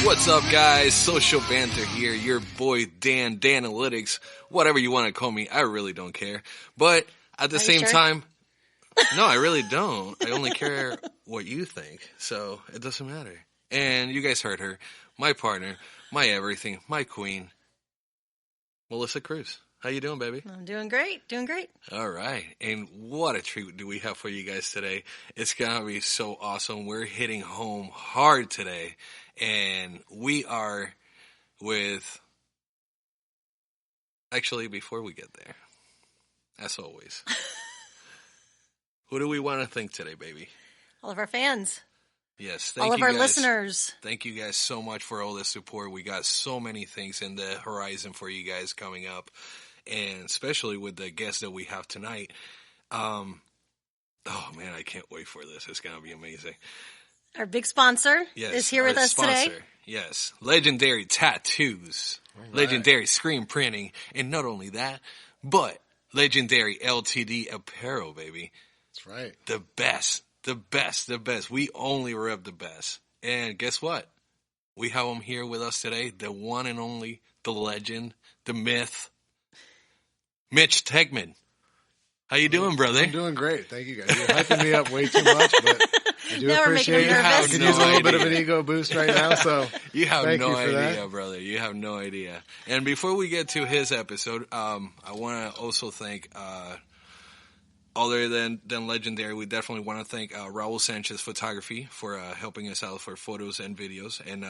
What's up, guys? Social Banter here. Your boy Dan, Danalytics, whatever you want to call me. I really don't care. But at the same time, no, I really don't. I only care what you think. So it doesn't matter. And you guys heard her. My partner, my everything, my queen, Melissa Cruz. How you doing, baby? I'm doing great. All right. And what a treat do we have for you guys today. It's going to be so awesome. We're hitting home hard today. And we are with... Actually, before we get there, as always, who do we want to thank today, baby? All of our fans. Yes. All of our listeners. Thank you guys so much for all the support. We got so many things in the horizon for you guys coming up. And especially with the guests that we have tonight. Oh, man, I can't wait for this. It's going to be amazing. Our big sponsor is here with us today. Yes. Legendary Tattoos. Right. Legendary Screen Printing. And not only that, but Legendary LTD Apparel, baby. That's right. The best. The best. We only rep the best. And guess what? We have him here with us today. The one and only, the legend, the myth, Mitch Teckman. How you doing, brother? I'm doing great. Thank you, guys. You're hyping me up way too much, but I do now appreciate it. I could use a little bit of an ego boost right now, so you have no idea, that. brother. You have no idea. And before we get to his episode, I want to also thank, other than Legendary, we definitely want to thank Raul Sanchez Photography for helping us out for photos and videos. And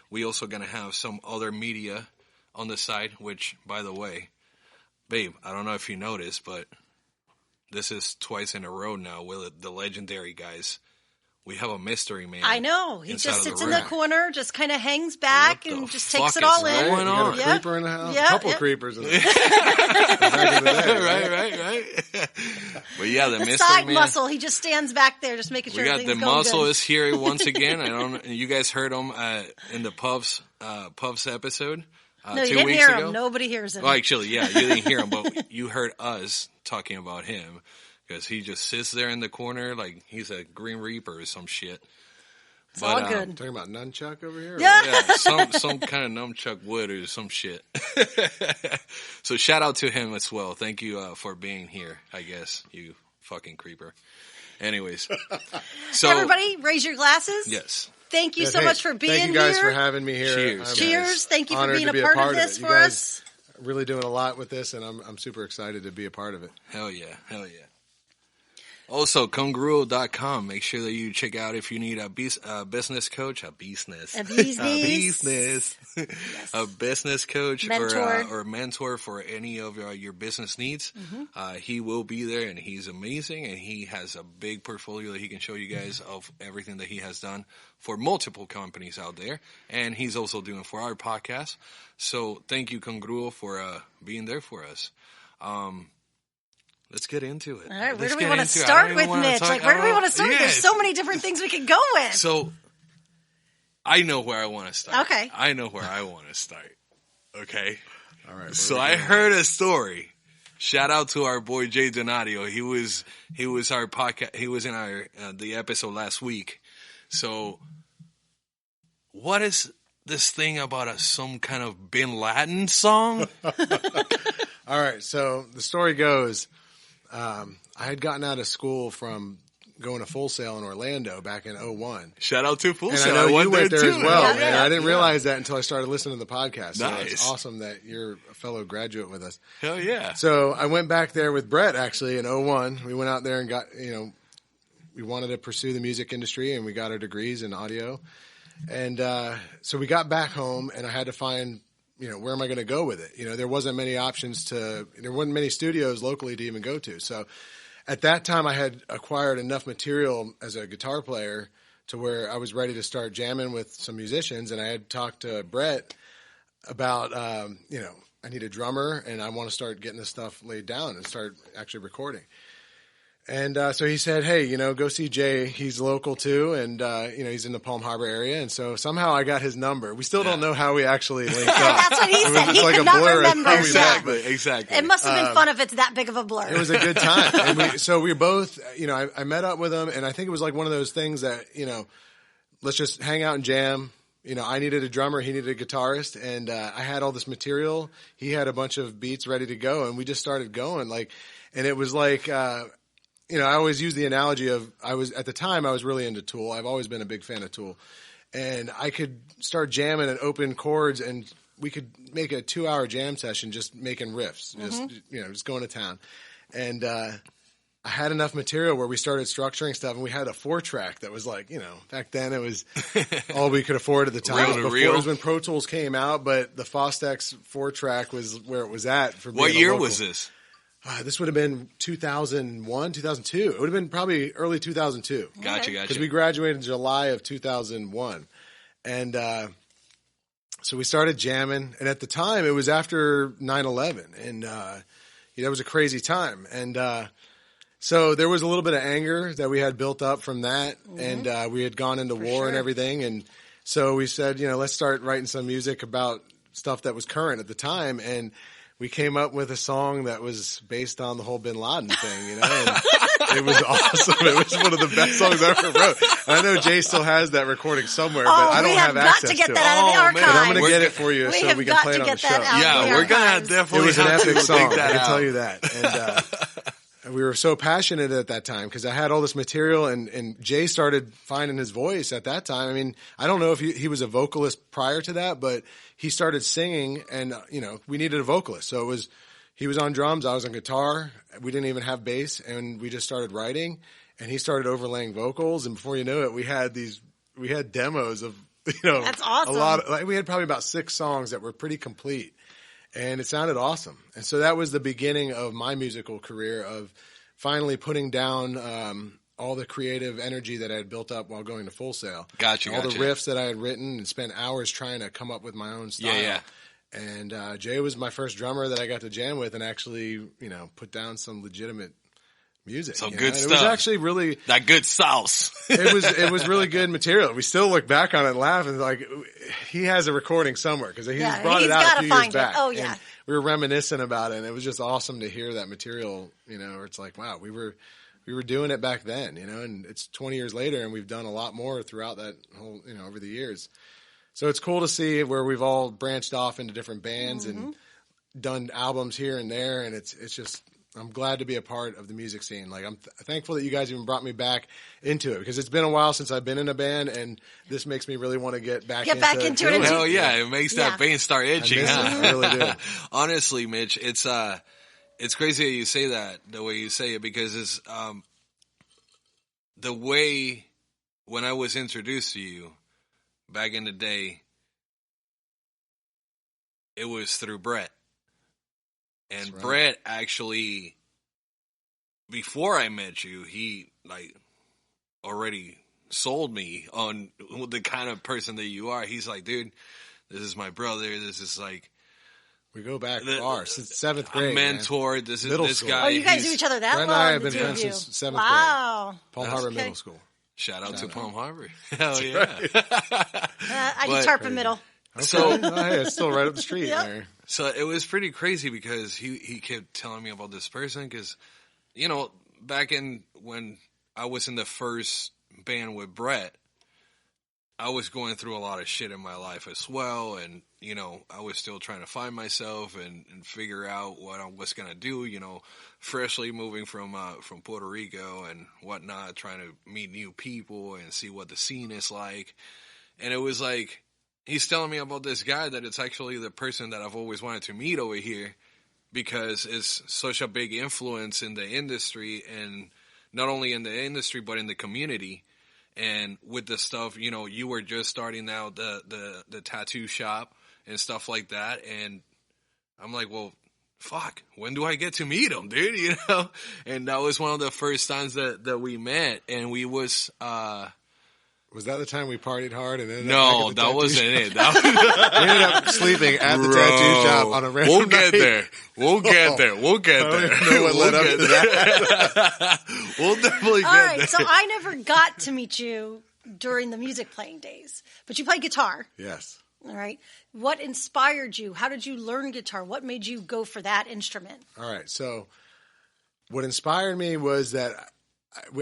we also going to have some other media on the side, which, by the way, babe, I don't know if you noticed, but this is twice in a row now with the Legendary guys. We have a mystery man. I know. He just sits in the corner, just kind of hangs back and just takes it all in. Going on? You got a creeper in the house? A couple creepers in the house. Right. But yeah, the mystery side man. muscle. He just stands back there, just making sure we got the going muscle good. is here once again. I don't. You guys heard him in the Puffs episode. No, you 2 didn't weeks hear ago. him. Nobody hears him. Well, actually, yeah, you didn't hear him, but you heard us talking about him because he just sits there in the corner like he's a Green Reaper or some shit. It's all good. Talking about nunchuck over here? Yeah, some kind of nunchuck wood or some shit. So shout out to him as well. Thank you for being here, I guess, you fucking creeper. Anyways. So everybody, raise your glasses. Yes. Thank you so much for being here. Thank you guys for having me here. Cheers. Thank you for being a part of this for us. Really doing a lot with this, and I'm super excited to be a part of it. Hell yeah. Also, congruo.com. Make sure that you check out if you need a business coach, a business coach, mentor. or mentor for any of your business needs. Mm-hmm. He will be there, and he's amazing, and he has a big portfolio that he can show you guys of everything that he has done for multiple companies out there, and he's also doing for our podcast. So thank you, Congruo, for being there for us. Let's get into it. All right, where do we want to start with, Mitch? Where do we want to start? Yes. There's so many different things we could go with. So, I know where I want to start. Okay. I know where I want to start. Okay? All right. So, I heard a story. Shout out to our boy Jay Donadio. He was our podcast. He was in our the episode last week. So, what is this thing about some kind of Bin Laden song? All right. So, the story goes... I had gotten out of school from going to Full Sail in Orlando back in 2001. Shout out to Full Sail. And I know you went there as well, yeah, man. I didn't realize that until I started listening to the podcast. So nice. It's awesome that you're a fellow graduate with us. Hell yeah. So I went back there with Brett, actually, in 2001. We went out there and got, we wanted to pursue the music industry, and we got our degrees in audio. And so we got back home, and I had to find... where am I going to go with it? There wasn't many options there weren't many studios locally to even go to. So at that time I had acquired enough material as a guitar player to where I was ready to start jamming with some musicians. And I had talked to Brett about, I need a drummer and I want to start getting this stuff laid down and start actually recording. And so he said, hey, go see Jay. He's local too, and he's in the Palm Harbor area. And so somehow I got his number. We still don't know how we actually linked up. That's what he said. He like could a not blur. remember. Exactly. It must have been fun if it's that big of a blur. It was a good time. And so we both, I met up with him, and I think it was like one of those things that, let's just hang out and jam. I needed a drummer, he needed a guitarist, and I had all this material. He had a bunch of beats ready to go, and we just started going. And it was like, I always use the analogy of at the time I was really into Tool. I've always been a big fan of Tool, and I could start jamming and open chords, and we could make a 2-hour jam session just making riffs, just going to town, and I had enough material where we started structuring stuff, and we had a 4-track that was back then it was all we could afford at the time. It was when Pro Tools came out, but the Fostex 4-track was where it was at. What year was this? This would have been 2001, 2002. It would have been probably early 2002. Gotcha. Because we graduated in July of 2001. And so we started jamming, and at the time it was after 9/11, and that was a crazy time. And so there was a little bit of anger that we had built up from that, and we had gone into war and everything. And so we said, let's start writing some music about stuff that was current at the time. And we came up with a song that was based on the whole Bin Laden thing, and it was awesome. It was one of the best songs I ever wrote. And I know Jay still has that recording somewhere, but I don't have access to it. We have got to get that out of the archives. But I'm going to get it for you so we can play it on the show. Yeah, we're going to definitely. It was an epic song. I can tell you that. And we were so passionate at that time because I had all this material, and Jay started finding his voice at that time. I mean, I don't know if he was a vocalist prior to that, but he started singing, and we needed a vocalist. So he was on drums, I was on guitar. We didn't even have bass, and we just started writing. And he started overlaying vocals, and before you know it, we had demos of that's awesome. a lot. We had probably about 6 songs that were pretty complete. And it sounded awesome. And so that was the beginning of my musical career, of finally putting down all the creative energy that I had built up while going to Full Sail. Gotcha. All the riffs that I had written and spent hours trying to come up with my own style. Yeah. And Jay was my first drummer that I got to jam with and actually, put down some legitimate music. Some good stuff. It was actually really that good sauce. It was really good material. We still look back on it and laugh, and he has a recording somewhere because he's brought it out a few years back. Oh yeah, and we were reminiscing about it, and it was just awesome to hear that material. Where it's like, wow, we were doing it back then, and it's 20 years later, and we've done a lot more throughout that whole, over the years. So it's cool to see where we've all branched off into different bands and done albums here and there, and it's just. I'm glad to be a part of the music scene. I'm thankful that you guys even brought me back into it because it's been a while since I've been in a band, and this makes me really want to get back into it. Hell yeah, it makes that vein start itching. I really do. Honestly, Mitch, it's crazy that you say that the way you say it because it's the way when I was introduced to you back in the day, it was through Brett. And right. Brett actually, before I met you, he already sold me on the kind of person that you are. He's like, dude, this is my brother. This is we go back far since 7th grade. A mentor. Man. This is middle this school. guy. Oh, you guys knew each other that long? long? Brett and I have been friends since 7th grade. Palm Harbor Middle School. Shout out to Palm Harbor. Hell yeah. Right. I did Tarpon Middle. Okay. So hey, it's still right up the street there. So it was pretty crazy because he kept telling me about this person because, back in when I was in the first band with Brett, I was going through a lot of shit in my life as well. And, I was still trying to find myself and figure out what I was going to do, freshly moving from Puerto Rico and whatnot, trying to meet new people and see what the scene is like. And it was like, he's telling me about this guy that it's actually the person that I've always wanted to meet over here because it's such a big influence in the industry and not only in the industry, but in the community. And with the stuff, you were just starting out the tattoo shop and stuff like that. And I'm like, well, fuck, when do I get to meet him, dude? And that was one of the first times that we met and we was that the time we partied hard and ended up that wasn't it. We ended up sleeping at the tattoo shop on a random night. We'll get there. No one led up to that. We'll definitely All get right, there. so I never got to meet you during the music playing days, but you played guitar. Yes. All right. What inspired you? How did you learn guitar? What made you go for that instrument? All right. So what inspired me was that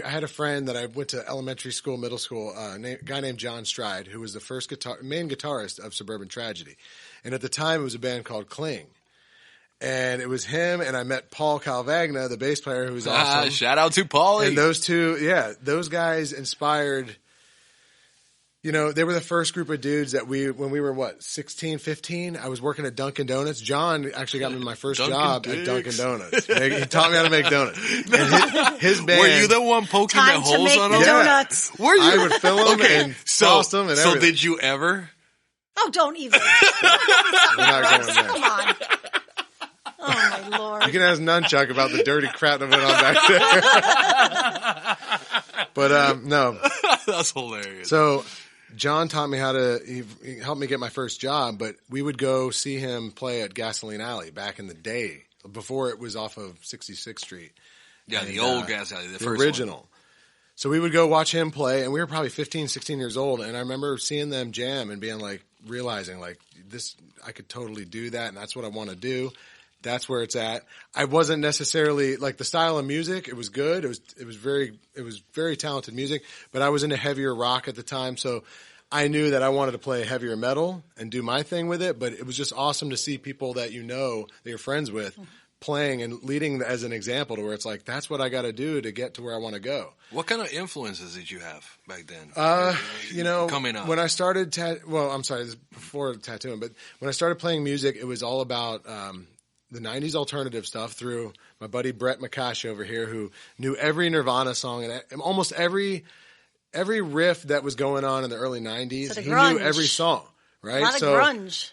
I had a friend that I went to elementary school, middle school, a guy named John Stride, who was the first main guitarist of Suburban Tragedy. And at the time, it was a band called Cling. And it was him, and I met Paul Calvagna, the bass player, who was awesome. Shout out to Paulie. And those guys inspired, they were the first group of dudes that when we were, 16, 15, I was working at Dunkin' Donuts. John actually got me my first job at Dunkin' Donuts. He taught me how to make donuts. And his band. Were you the one poking the holes on them? Donuts. Were you? I would fill them and sauce them and everything. So did you ever? Oh, don't even. We're not going there. Come on. Oh, my Lord. You can ask Nunchuck about the dirty crap that went on back there. But, no. That's hilarious. So, John taught me he helped me get my first job, but we would go see him play at Gasoline Alley back in the day, before it was off of 66th Street. Yeah, the old Gas Alley, the first original. One. So we would go watch him play, and we were probably 15, 16 years old, and I remember seeing them jam and being like, realizing like, this, I could totally do that, and that's what I want to do. That's where it's at. I wasn't necessarily like the style of music. It was good. It was very talented music, but I was into heavier rock at the time. So I knew that I wanted to play heavier metal and do my thing with it. But it was just awesome to see people that that you're friends with playing and leading as an example to where it's like, that's what I got to do to get to where I want to go. What kind of influences did you have back then? Coming up. When I started, this is before tattooing, but when I started playing music, it was all about, the 90s alternative stuff through my buddy Brett McCash over here, who knew every Nirvana song and almost every riff that was going on in the early 90s. He knew every song, right? A lot of grunge.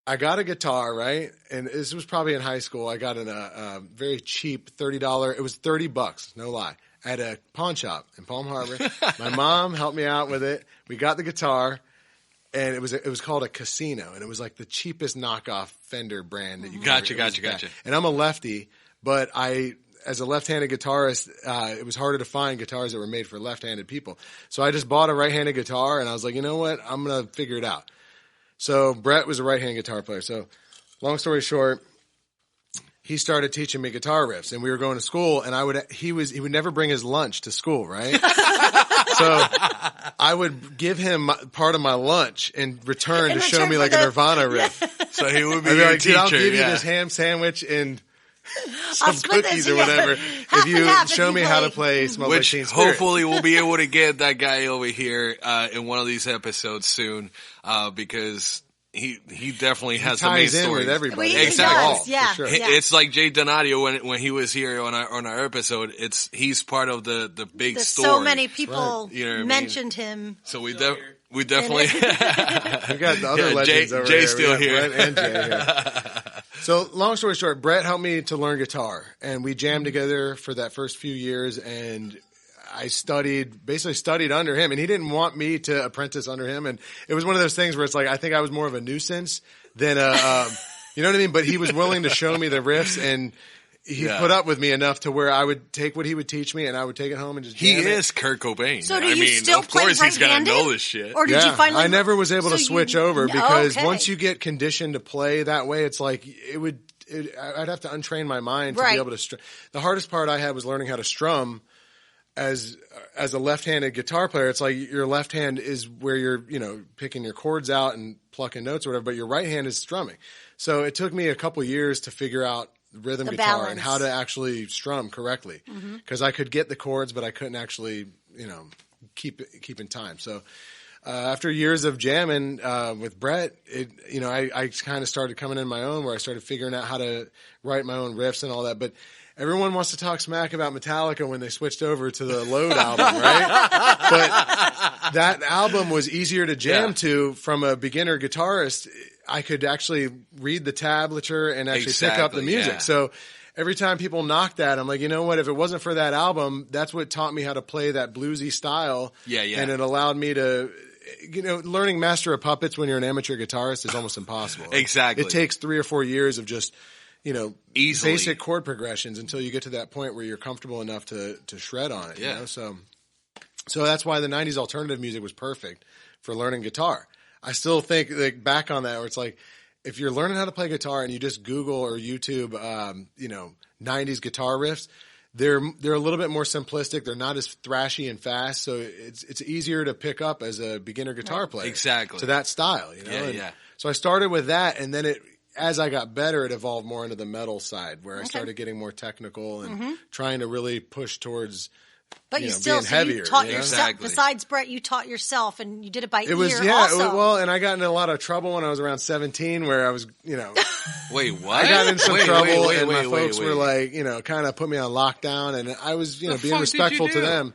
I got a guitar, right? And this was probably in high school. I got a very cheap $30. It was $30, no lie, at a pawn shop in Palm Harbor. My mom helped me out with it. We got the guitar. And it was called a Casino, and it was like the cheapest knockoff Fender brand that you could Gotcha. And I'm a lefty, but as a left-handed guitarist, it was harder to find guitars that were made for left-handed people. So I just bought a right-handed guitar, and I was like, you know what? I'm going to figure it out. So Brett was a right-handed guitar player. So long story short, he started teaching me guitar riffs, and we were going to school, and he would never bring his lunch to school, right? So I would give him part of my lunch in return to show me like a Nirvana riff. So he would be your like, teacher. I'll give you this ham sandwich and some cookies or whatever if you show me how to play Smoke Like Teen Spirit. Hopefully we'll be able to get that guy over here in one of these episodes soon because he definitely has the main story with everybody. Exactly. Yeah. Sure. It's like Jay Donadio when he was here on our episode. He's part of the big story. So many people right. mentioned him. So we definitely we got the other legends over Jay's here. still here. Brett and Jay here. So long story short, Brett helped me to learn guitar, and we jammed together for that first few years, and I basically studied under him, and he didn't want me to apprentice under him. And it was one of those things where it's like, I think I was more of a nuisance than you know what I mean? But he was willing to show me the riffs, and he put up with me enough to where I would take what he would teach me and I would take it home and just jam it. He is Kurt Cobain. So do you still of play course he's got to right-handed? know this shit. Or did you finally? I never was able to switch over because okay. once you get conditioned to play that way, it's like I'd have to untrain my mind to be able to strum. The hardest part I had was learning how to strum. As a left-handed guitar player, it's like your left hand is where you're, picking your chords out and plucking notes or whatever, but your right hand is strumming. So it took me a couple years to figure out rhythm guitar balance. And how to actually strum correctly. Because I could get the chords, but I couldn't actually, keep in time. So after years of jamming with Brett, I kind of started coming in my own where I started figuring out how to write my own riffs and all that. But everyone wants to talk smack about Metallica when they switched over to the Load album, right? But that album was easier to jam to from a beginner guitarist. I could actually read the tablature and actually pick up the music. Yeah. So every time people knock that, I'm like, you know what? If it wasn't for that album, that's what taught me how to play that bluesy style. Yeah. And it allowed me to, learning Master of Puppets when you're an amateur guitarist is almost impossible. Exactly. It takes 3 or 4 years of just easily basic chord progressions until you get to that point where you're comfortable enough to shred on it. Yeah. So that's why the 90s alternative music was perfect for learning guitar. I still think back on that where it's like, if you're learning how to play guitar and you just Google or YouTube, 90s guitar riffs, they're a little bit more simplistic. They're not as thrashy and fast, so it's easier to pick up as a beginner guitar player. Exactly. To that style, Yeah. So I started with that, and then as I got better, it evolved more into the metal side, where I started getting more technical and trying to really push towards. But you still, being heavier, you taught yourself. Exactly. Besides Brett, you taught yourself, and you did it by ear. Well, and I got into a lot of trouble when I was around 17, where I was, Wait, what? I got in some trouble, and my wait, folks were like, kind of put me on lockdown, and I was, being respectful to them.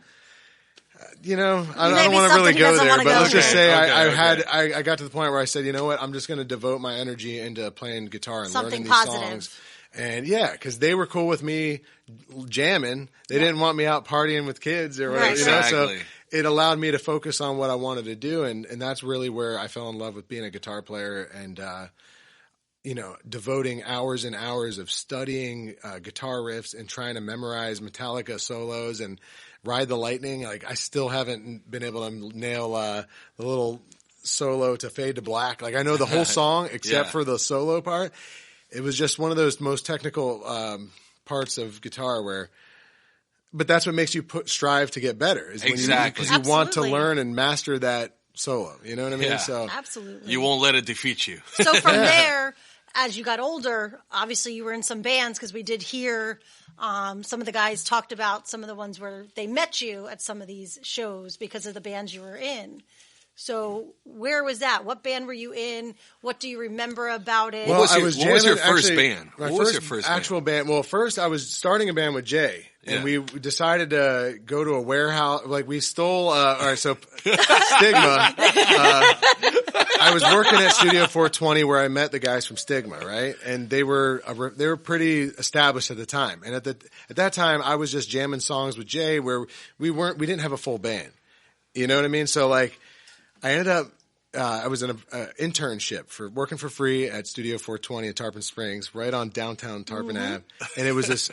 I don't want to really go there, but let's just say I got to the point where I said, you know what, I'm just going to devote my energy into playing guitar and learning these songs. And because they were cool with me jamming. They didn't want me out partying with kids or whatever, so it allowed me to focus on what I wanted to do. And that's really where I fell in love with being a guitar player and, devoting hours and hours of studying guitar riffs and trying to memorize Metallica solos and Ride the Lightning. Like, I still haven't been able to nail the little solo to Fade to Black. Like, I know the whole song except for the solo part. It was just one of those most technical parts of guitar but that's what makes you strive to get better. Is because you want to learn and master that solo. You know what I mean? Yeah. So absolutely, you won't let it defeat you. So from there, as you got older, obviously you were in some bands because we did hear some of the guys talked about some of the ones where they met you at some of these shows because of the bands you were in. So where was that? What band were you in? What do you remember about it? Well, what was your first band? What was your first actual band? Well, first I was starting a band with Jay. And we decided to go to a warehouse. Like, we stole, all right, so Stigma. I was working at Studio 420 where I met the guys from Stigma, right? And they were pretty established at the time. And at that time, I was just jamming songs with Jay where we didn't have a full band. You know what I mean? So, like, I ended up, I was in an internship for working for free at Studio 420 in Tarpon Springs, right on downtown Tarpon Ave. And it was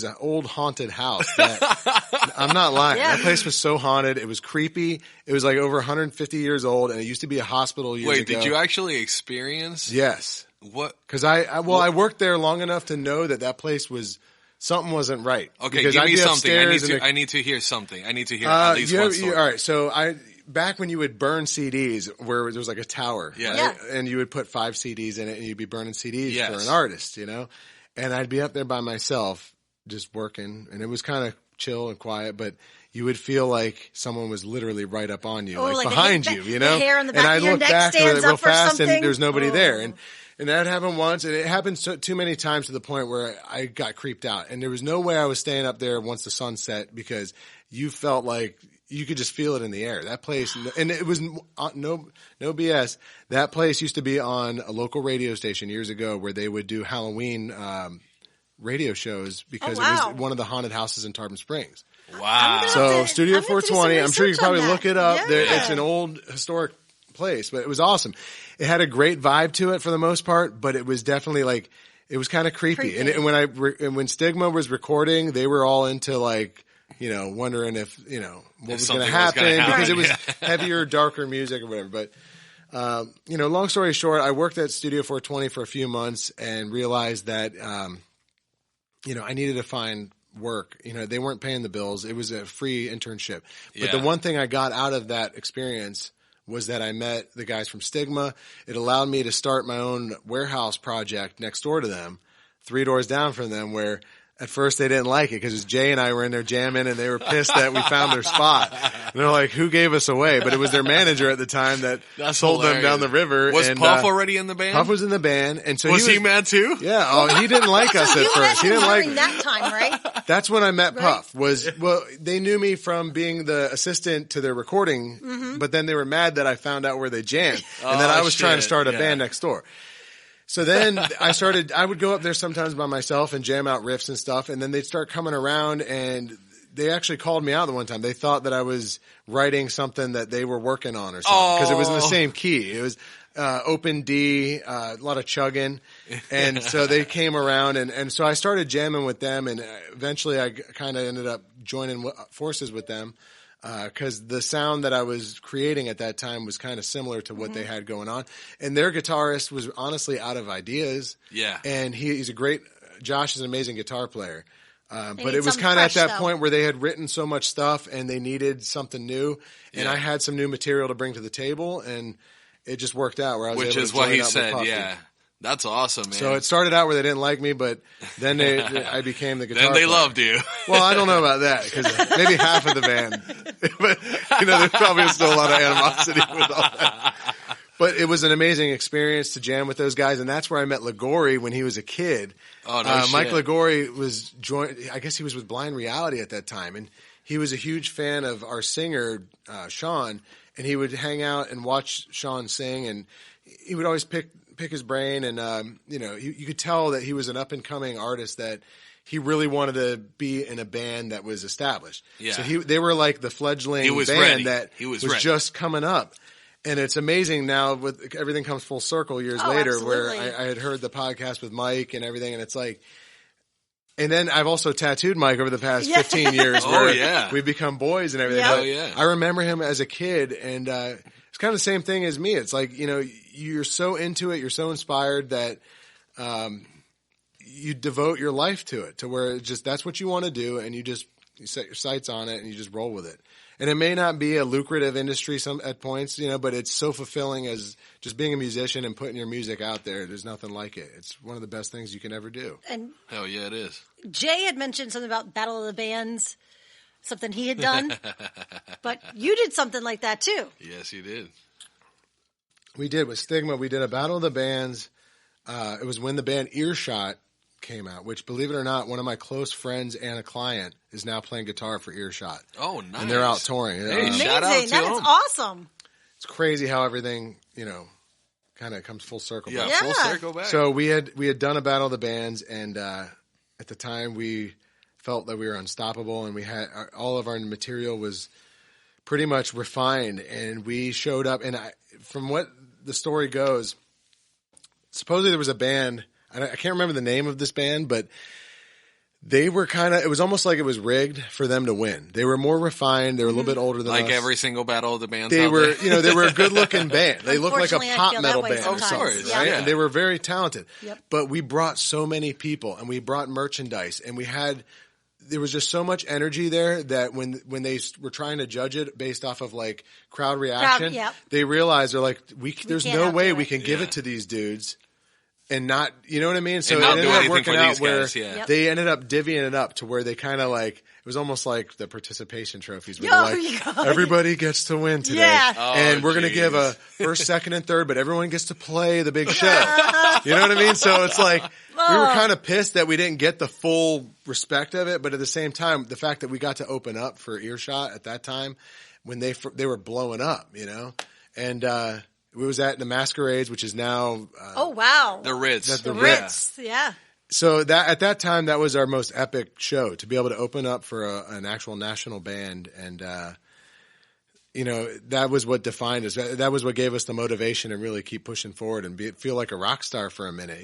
an old haunted house. I'm not lying. Yeah. That place was so haunted. It was creepy. It was like over 150 years old, and it used to be a hospital years ago. Wait, did you actually experience? Yes. What? Because I worked there long enough to know that place was, something wasn't right. Okay, give me something. I need to hear something. I need to hear at least one story. All right, so back when you would burn CDs, where there was like a tower, right? And you would put 5 CDs in it, and you'd be burning CDs for an artist, And I'd be up there by myself, just working, and it was kind of chill and quiet, but you would feel like someone was literally right up on you, like behind you, The hair on the back and I'd of your look neck back stands real up fast, or and there's nobody there, and that happened once, and it happened too many times to the point where I got creeped out, and there was no way I was staying up there once the sun set because you felt like you could just feel it in the air. That place, and it was no BS. That place used to be on a local radio station years ago where they would do Halloween radio shows because it was one of the haunted houses in Tarpon Springs. Wow. So Studio 420, I'm sure you can probably look it up. Yeah. It's an old historic place, but it was awesome. It had a great vibe to it for the most part, but it was definitely like, it was kind of creepy. And when Stigma was recording, they were all into like, wondering if, what was going to happen because it was heavier, darker music or whatever. But, long story short, I worked at Studio 420 for a few months and realized that, I needed to find work. They weren't paying the bills. It was a free internship. But the one thing I got out of that experience was that I met the guys from Stigma. It allowed me to start my own warehouse project next door to them, 3 doors down from them, where at first they didn't like it because Jay and I were in there jamming and they were pissed that we found their spot. And they're like, who gave us away? But it was their manager at the time that sold them down the river. Was Puff already in the band? Puff was in the band. And so was he mad too? Yeah. Oh, he didn't like us at first. He didn't like that time, right? That's when I met Puff. They knew me from being the assistant to their recording, but then they were mad that I found out where they jammed and that I was trying to start a band next door. So then I would go up there sometimes by myself and jam out riffs and stuff, and then they'd start coming around, and they actually called me out the one time. They thought that I was writing something that they were working on or something, because it was in the same key. It was open D, a lot of chugging, and so they came around, and so I started jamming with them, and eventually I kind of ended up joining forces with them. Because the sound that I was creating at that time was kind of similar to what they had going on. And their guitarist was honestly out of ideas. Yeah. And Josh is an amazing guitar player. But it was kind of at that point where they had written so much stuff and they needed something new. And I had some new material to bring to the table, and it just worked out where I was able to join up with Puffy. Which is what he said, yeah. That's awesome, man. So it started out where they didn't like me, but then I became the guitar Then they player. loved you. Well, I don't know about that, because maybe half of the band. But, there's probably still a lot of animosity with all that. But it was an amazing experience to jam with those guys, and that's where I met Ligori when he was a kid. Oh, no shit. Mike Ligori I guess he was with Blind Reality at that time, and he was a huge fan of our singer, Sean, and he would hang out and watch Sean sing, and he would always pick his brain, and you could tell that he was an up-and-coming artist that he really wanted to be in a band that was established. Yeah. So they were like the fledgling band that was just coming up. And it's amazing now with everything comes full circle years later, absolutely. where I had heard the podcast with Mike and everything, and it's like, and then I've also tattooed Mike over the past 15 years where we've become boys and everything. Yeah. But I remember him as a kid, and it's kind of the same thing as me. It's like, you're so into it, you're so inspired that you devote your life to it, to where that's what you want to do, and you set your sights on it and you just roll with it. And it may not be a lucrative industry at points, but it's so fulfilling as just being a musician and putting your music out there. There's nothing like it. It's one of the best things you can ever do. And hell yeah, it is. Jay had mentioned something about Battle of the Bands, something he had done. But you did something like that too. Yes, you did. We did with Stigma. We did a Battle of the Bands. It was when the band Earshot came out, which, believe it or not, one of my close friends and a client is now playing guitar for Earshot. Oh, nice. And they're out touring. Hey, shout out to them. That is awesome. It's crazy how everything, kind of comes full circle. Yeah, full circle back. So we had done a Battle of the Bands, and at the time we felt that we were unstoppable, and we had all of our material was pretty much refined, and we showed up. And from what the story goes, supposedly there was a band. I can't remember the name of this band, but they were it was almost like it was rigged for them to win. They were more refined. They were a little bit older than us. Like every single Battle of the Bands. They were, they were a good looking band. They looked like a pop metal band or something. Yeah. Right? And they were very talented. Yep. But we brought so many people, and we brought merchandise, and there was just so much energy there that when they were trying to judge it based off of like crowd reaction, they realized they're like, there's no way we can give it to these dudes. And not, you know what I mean? So it ended up working out where they ended up divvying it up to where they kind of like, it was almost like the participation trophies where everybody gets to win today. Yeah. And we're going to give a first, second, and third, but everyone gets to play the big show. You know what I mean? So it's like, we were kind of pissed that we didn't get the full respect of it, but at the same time, the fact that we got to open up for Earshot at that time when they were blowing up, and, we was at the Masquerades, which is now oh wow, the Ritz. The Ritz, yeah. So at that time, that was our most epic show, to be able to open up for an actual national band, and that was what defined us. That was what gave us the motivation to really keep pushing forward and feel like a rock star for a minute.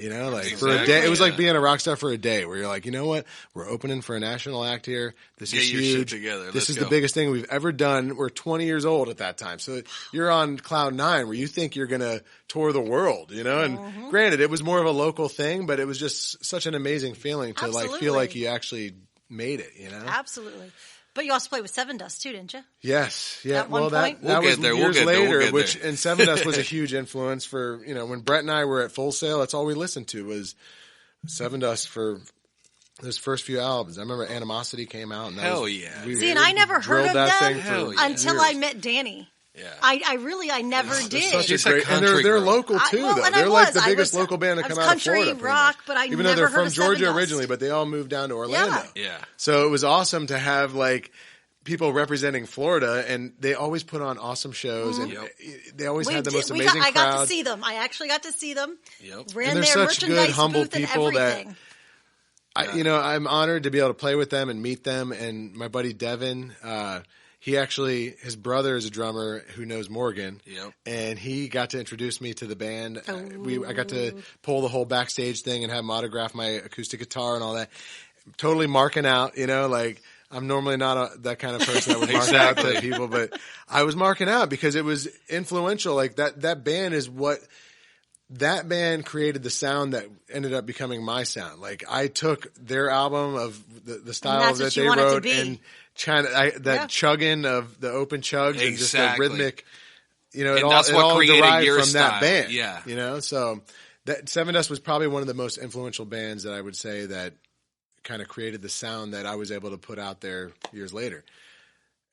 For a day, it was like being a rock star for a day, where you're like, you know what, we're opening for a national act here. This is huge. This is the biggest thing we've ever done. We're 20 years old at that time, so you're on cloud nine, where you think you're gonna tour the world, And granted, it was more of a local thing, but it was just such an amazing feeling to like feel like you actually made it. Absolutely. But you also played with Seven Dust too, didn't you? Yes. Yeah. At one point? That was years later, there. And Seven Dust was a huge influence for, when Brett and I were at Full Sail, that's all we listened to was Seven Dust for those first few albums. I remember Animosity came out. And and I never heard of them until I met Danny. Yeah. I never did. And they're local too, though. They're like the biggest local band to come out of Florida. Country rock, but I even never though they're heard from of Georgia Seven Dust. originally, but they all moved down to Orlando. Yeah. So it was awesome to have like people representing Florida, and they always put on awesome shows, and they always had the most amazing crowd. I got to see them. I actually got to see them. Yep. Ran and they're their such merchandise good, humble booth and people everything. I'm honored to be able to play with them and meet them. And my buddy Devin, his brother is a drummer who knows Morgan, and he got to introduce me to the band. I got to pull the whole backstage thing and have him autograph my acoustic guitar and all that. Totally marking out, I'm normally not that kind of person that would mark out to people, but I was marking out because it was influential. Like that band is what that band created the sound that ended up becoming my sound. Like I took their album of the style that they wrote and chugging of the open chugs and just the rhythmic, you know, it all derived from style. That band. Yeah. You know, so that Seven Dust was probably one of the most influential bands that I would say that kind of created the sound that I was able to put out there years later.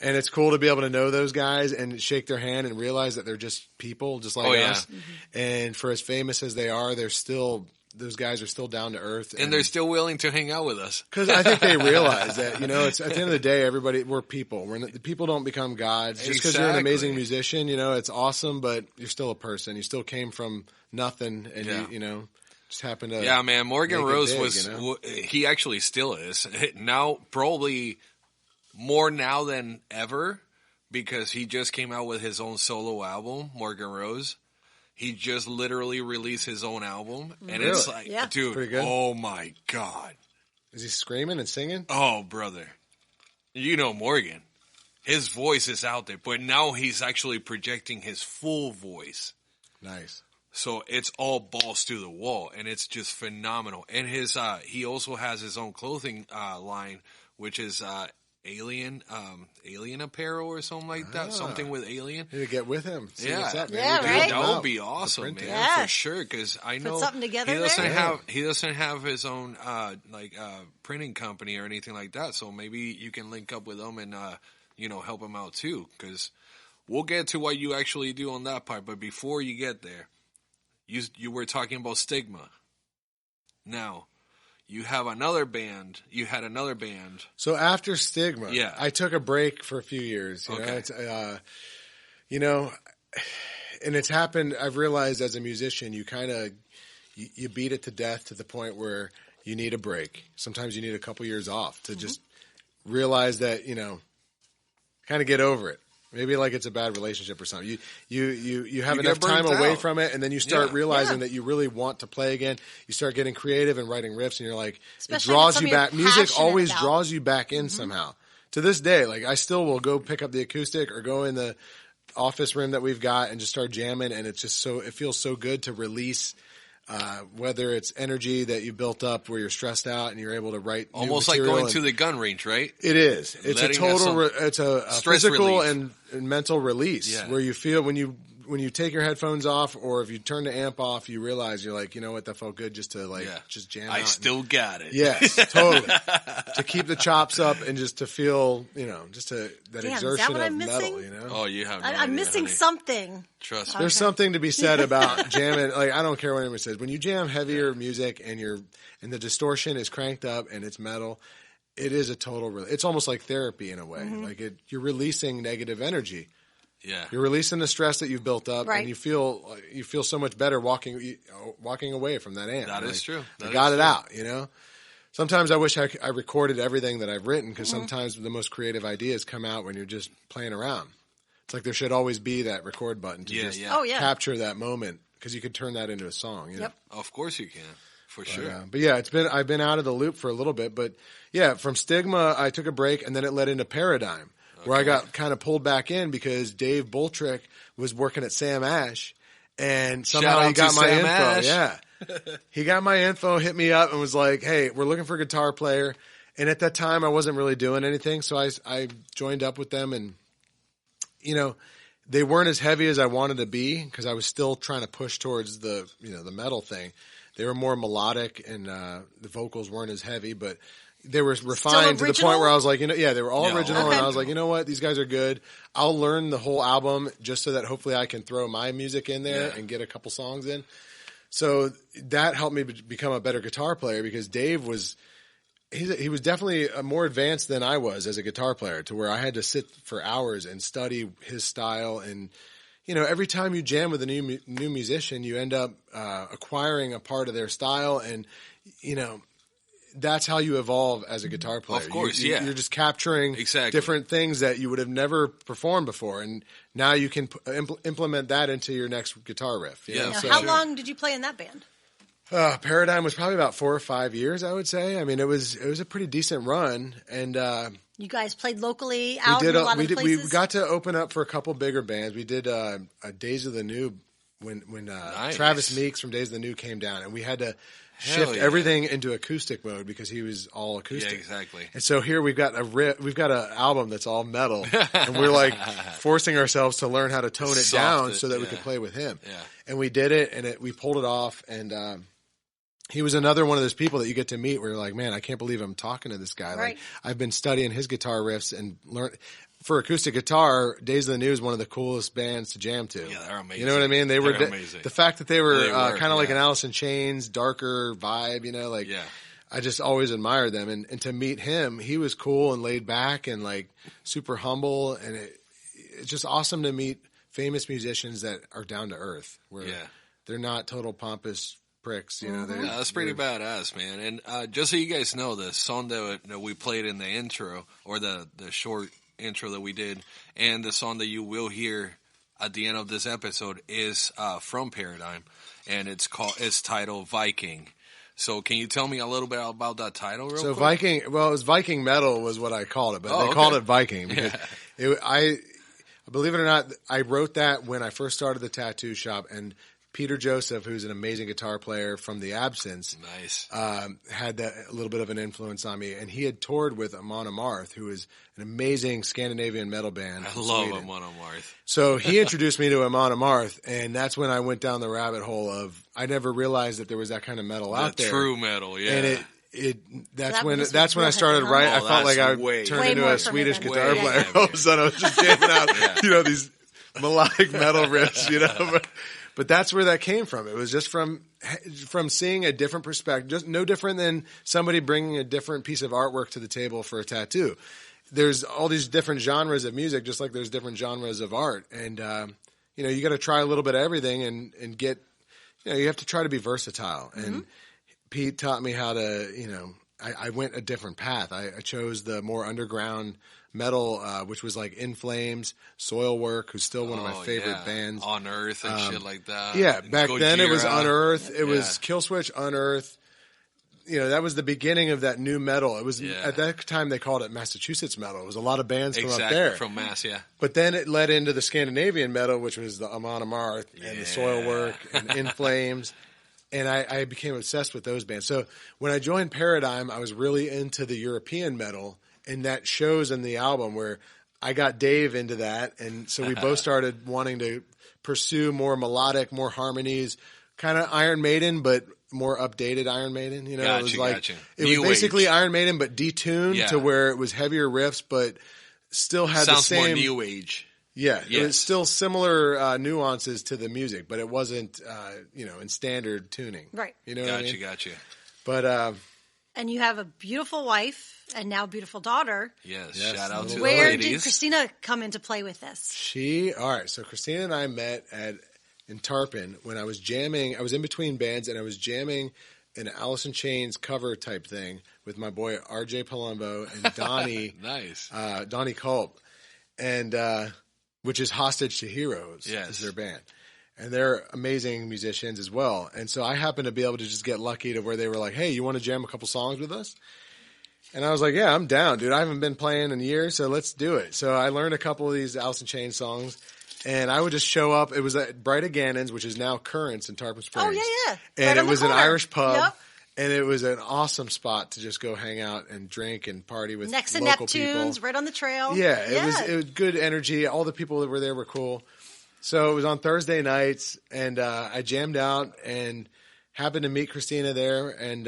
And it's cool to be able to know those guys and shake their hand and realize that they're just people just like us. Mm-hmm. And for as famous as they are, those guys are still down to earth. And they're still willing to hang out with us. Because I think they realize that, you know, it's at the end of the day, we're people. The people don't become gods. Just because you're an amazing musician, you know, it's awesome, but you're still a person. You still came from nothing and you know, just happened to. Yeah, man. Morgan Rose he actually still is. Now, probably more now than ever, because he just came out with his own solo album, Morgan Rose. He just literally released his own album, and it's like, dude, oh my God. Is he screaming and singing? Oh, brother. You know Morgan. His voice is out there, but now he's actually projecting his full voice. Nice. So it's all balls to the wall, and it's just phenomenal. And he also has his own clothing line, which is Alien apparel or something like that. Something with Alien. You get with him. See what's up, right? That would be awesome, man, for sure. Because I know put something together. He doesn't have his own printing company or anything like that. So maybe you can link up with him and help him out too. Because we'll get to what you actually do on that part. But before you get there, you were talking about Stigma. Now, you have another band. You had another band. So after Stigma, I took a break for a few years. You know, and it's happened. I've realized as a musician, you kind of you beat it to death to the point where you need a break. Sometimes you need a couple years off to just realize that kind of get over it. Maybe like it's a bad relationship or something. You have enough time away from it, and then you start realizing that you really want to play again. You start getting creative and writing riffs, and you're like, it draws you back. Music always draws you back in somehow. To this day, like I still will go pick up the acoustic or go in the office room that we've got and just start jamming, and it's just it feels so good to release. Whether it's energy that you built up where you're stressed out and you're able to write almost like going to the gun range, right? It is. It's a total. It's a physical and mental release where you feel when you take your headphones off or if you turn the amp off, you realize you're like, you know what, that felt good just to just jam. I still got it. Yes, totally. To keep the chops up and just to feel, just that exertion of metal. Oh, you have. I'm missing something. Trust me. There's something to be said about jamming. Like I don't care what anyone says. When you jam heavier music and the distortion is cranked up and it's metal, it is a total. It's almost like therapy in a way. Like you're releasing negative energy. Yeah, you're releasing the stress that you've built up, and you feel so much better walking away from that amp. That is true. I got it out. Sometimes I wish I recorded everything that I've written because sometimes the most creative ideas come out when you're just playing around. It's like there should always be that record button to capture that moment because you could turn that into a song. Yep. Of course you can, for sure. But yeah, I've been out of the loop for a little bit, but yeah, from Stigma I took a break and then it led into Paradigm. Where I got kind of pulled back in because Dave Boltrick was working at Sam Ash, and somehow he got my info. Ash. Yeah, he got my info, hit me up, and was like, "Hey, we're looking for a guitar player." And at that time, I wasn't really doing anything, so I joined up with them, and they weren't as heavy as I wanted to be because I was still trying to push towards the the metal thing. They were more melodic, and the vocals weren't as heavy, but they were refined to the point where I was like, they were all original, and I was like, you know what, these guys are good. I'll learn the whole album just so that hopefully I can throw my music in there and get a couple songs in. So that helped me become a better guitar player because Dave was definitely more advanced than I was as a guitar player to where I had to sit for hours and study his style. And, every time you jam with a new musician, you end up acquiring a part of their style and, that's how you evolve as a guitar player. Of course, you're just capturing different things that you would have never performed before, and now you can implement that into your next guitar riff. How long did you play in that band? Paradigm was probably about 4 or 5 years, I would say. I mean, it was a pretty decent run, and you guys played locally out in a lot of places? We got to open up for a couple bigger bands. We did a Days of the Noob when Nice. Travis Meeks from Days of the New came down, and we had to shift yeah. everything into acoustic mode because he was all acoustic. Yeah, exactly. And so here we've got an album that's all metal, and we're like forcing ourselves to learn how to tone it down so that we could play with him. Yeah. And we did it, and we pulled it off, and he was another one of those people that you get to meet where you're like, man, I can't believe I'm talking to this guy. Right. Like, I've been studying his guitar riffs and learned. For acoustic guitar, Days of the New is one of the coolest bands to jam to. Yeah, they're amazing. You know what I mean? They were amazing. The fact that they were kind of like yeah. an Alice in Chains, darker vibe. You know, like Yeah. I just always admired them. And to meet him, he was cool and laid back and like super humble. And it's just awesome to meet famous musicians that are down to earth. Where they're not total pompous pricks. You know, Yeah, that's pretty badass, man. And just so you guys know, the song that we played in the intro, or the short intro that we did, and the song that you will hear at the end of this episode is from Paradigm, and it's titled Viking. So can you tell me a little bit about that title real quick? Viking, well, it was Viking metal was what I called it, but they called it Viking because I believe it or not, I wrote that when I first started the tattoo shop, and Peter Joseph, who's an amazing guitar player from The Absence, had that a little bit of an influence on me. And he had toured with Amon Amarth, who is an amazing Scandinavian metal band. I love Amon Amarth. So he introduced me to Amon Amarth, and that's when I went down the rabbit hole of I never realized that there was that kind of metal out there. True metal, yeah. And that's when I started writing. I felt like I turned into a Swedish guitar player. All of a sudden, I was just jamming out, these melodic metal riffs, But that's where that came from. It was just from seeing a different perspective, just no different than somebody bringing a different piece of artwork to the table for a tattoo. There's all these different genres of music, just like there's different genres of art. And, you got to try a little bit of everything and get, you have to try to be versatile. Mm-hmm. And Pete taught me how to, I went a different path. I chose the more underground metal, which was like In Flames, Soilwork, who's still one of my favorite bands. On Earth and shit like that. Yeah, back then it was Unearth. It was Killswitch, Unearth. That was the beginning of that new metal. It was at that time they called it Massachusetts metal. It was a lot of bands from up there. From Mass, yeah. But then it led into the Scandinavian metal, which was the Amon Amarth and the Soilwork and In Flames. And I became obsessed with those bands. So when I joined Paradigm, I was really into the European metal. And that shows in the album where I got Dave into that. And so we both started wanting to pursue more melodic, more harmonies, kind of Iron Maiden, but more updated Iron Maiden. It was like, it was basically Iron Maiden, but detuned to where it was heavier riffs, but still had the same. Sounds more new age. Yeah. It was still similar nuances to the music, but it wasn't, in standard tuning. Right. You know what I mean? Gotcha. But, and you have a beautiful wife and now beautiful daughter. Yes, shout out to the Where ladies. did Christina come into play with this? So Christina and I met in Tarpon when I was jamming. I was in between bands and I was jamming an Alice in Chains cover type thing with my boy RJ Palumbo and Donnie. Nice. Donnie Culp. And, which is Hostage to Heroes is their band. And they're amazing musicians as well. And so I happened to be able to just get lucky to where they were like, hey, you want to jam a couple songs with us? And I was like, yeah, I'm down, dude. I haven't been playing in years, so let's do it. So I learned a couple of these Alice in Chains songs, and I would just show up. It was at Bright O'Gannon's, which is now Currents in Tarpon Springs. Oh, yeah. And it was an Irish pub. Yep. And it was an awesome spot to just go hang out and drink and party with next to local Neptune's, people. right on the trail. Yeah, it was good energy. All the people that were there were cool. So it was on Thursday nights, and I jammed out and happened to meet Christina there, and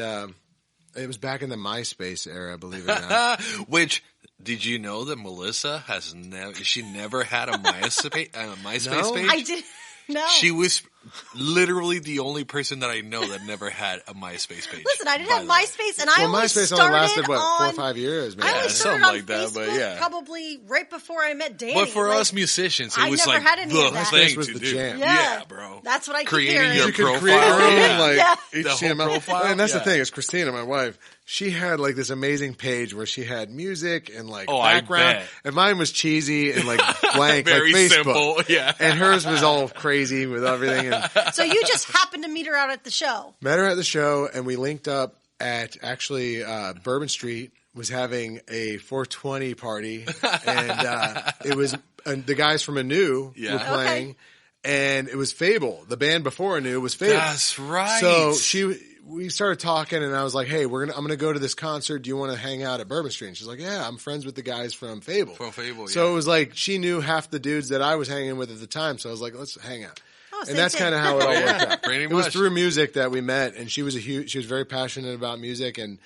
it was back in the MySpace era, believe it or not. Which, did you know that Melissa has never had a MySpace page? I did. No. She was literally the only person that I know that never had a MySpace page. Listen, I didn't have MySpace, and I only MySpace started only lasted, 4 on, or 5 years, man. I only something started on like that, Facebook but yeah. probably right before I met Danny. But for us musicians, it was I never like had any the of that. thing was to the do. jam. Yeah, bro. That's what I keep Creating hearing. your You could profile. create your own, Yeah. each The whole CML profile. And that's the Yeah. thing is Christina, my wife, she had like this amazing page where she had music and like I background. bet. And mine was cheesy and like blank, Very like Facebook. simple, yeah. And hers was all crazy with everything. And So you just happened to meet her out at the show. met her at the show, and we linked up at actually Bourbon Street was having a 420 party, and it was the guys from Anew were playing, and it was Fable. The band before I knew was Fable. That's right. So we started talking, and I was like, "Hey, I'm gonna go to this concert. Do you want to hang out at Bourbon Street?" And she's like, "Yeah, I'm friends with the guys from Fable." So it was like she knew half the dudes that I was hanging with at the time. So I was like, "Let's hang out." And that's kind of how it all worked out. Pretty it much. was through music that we met, and she was very passionate about music, and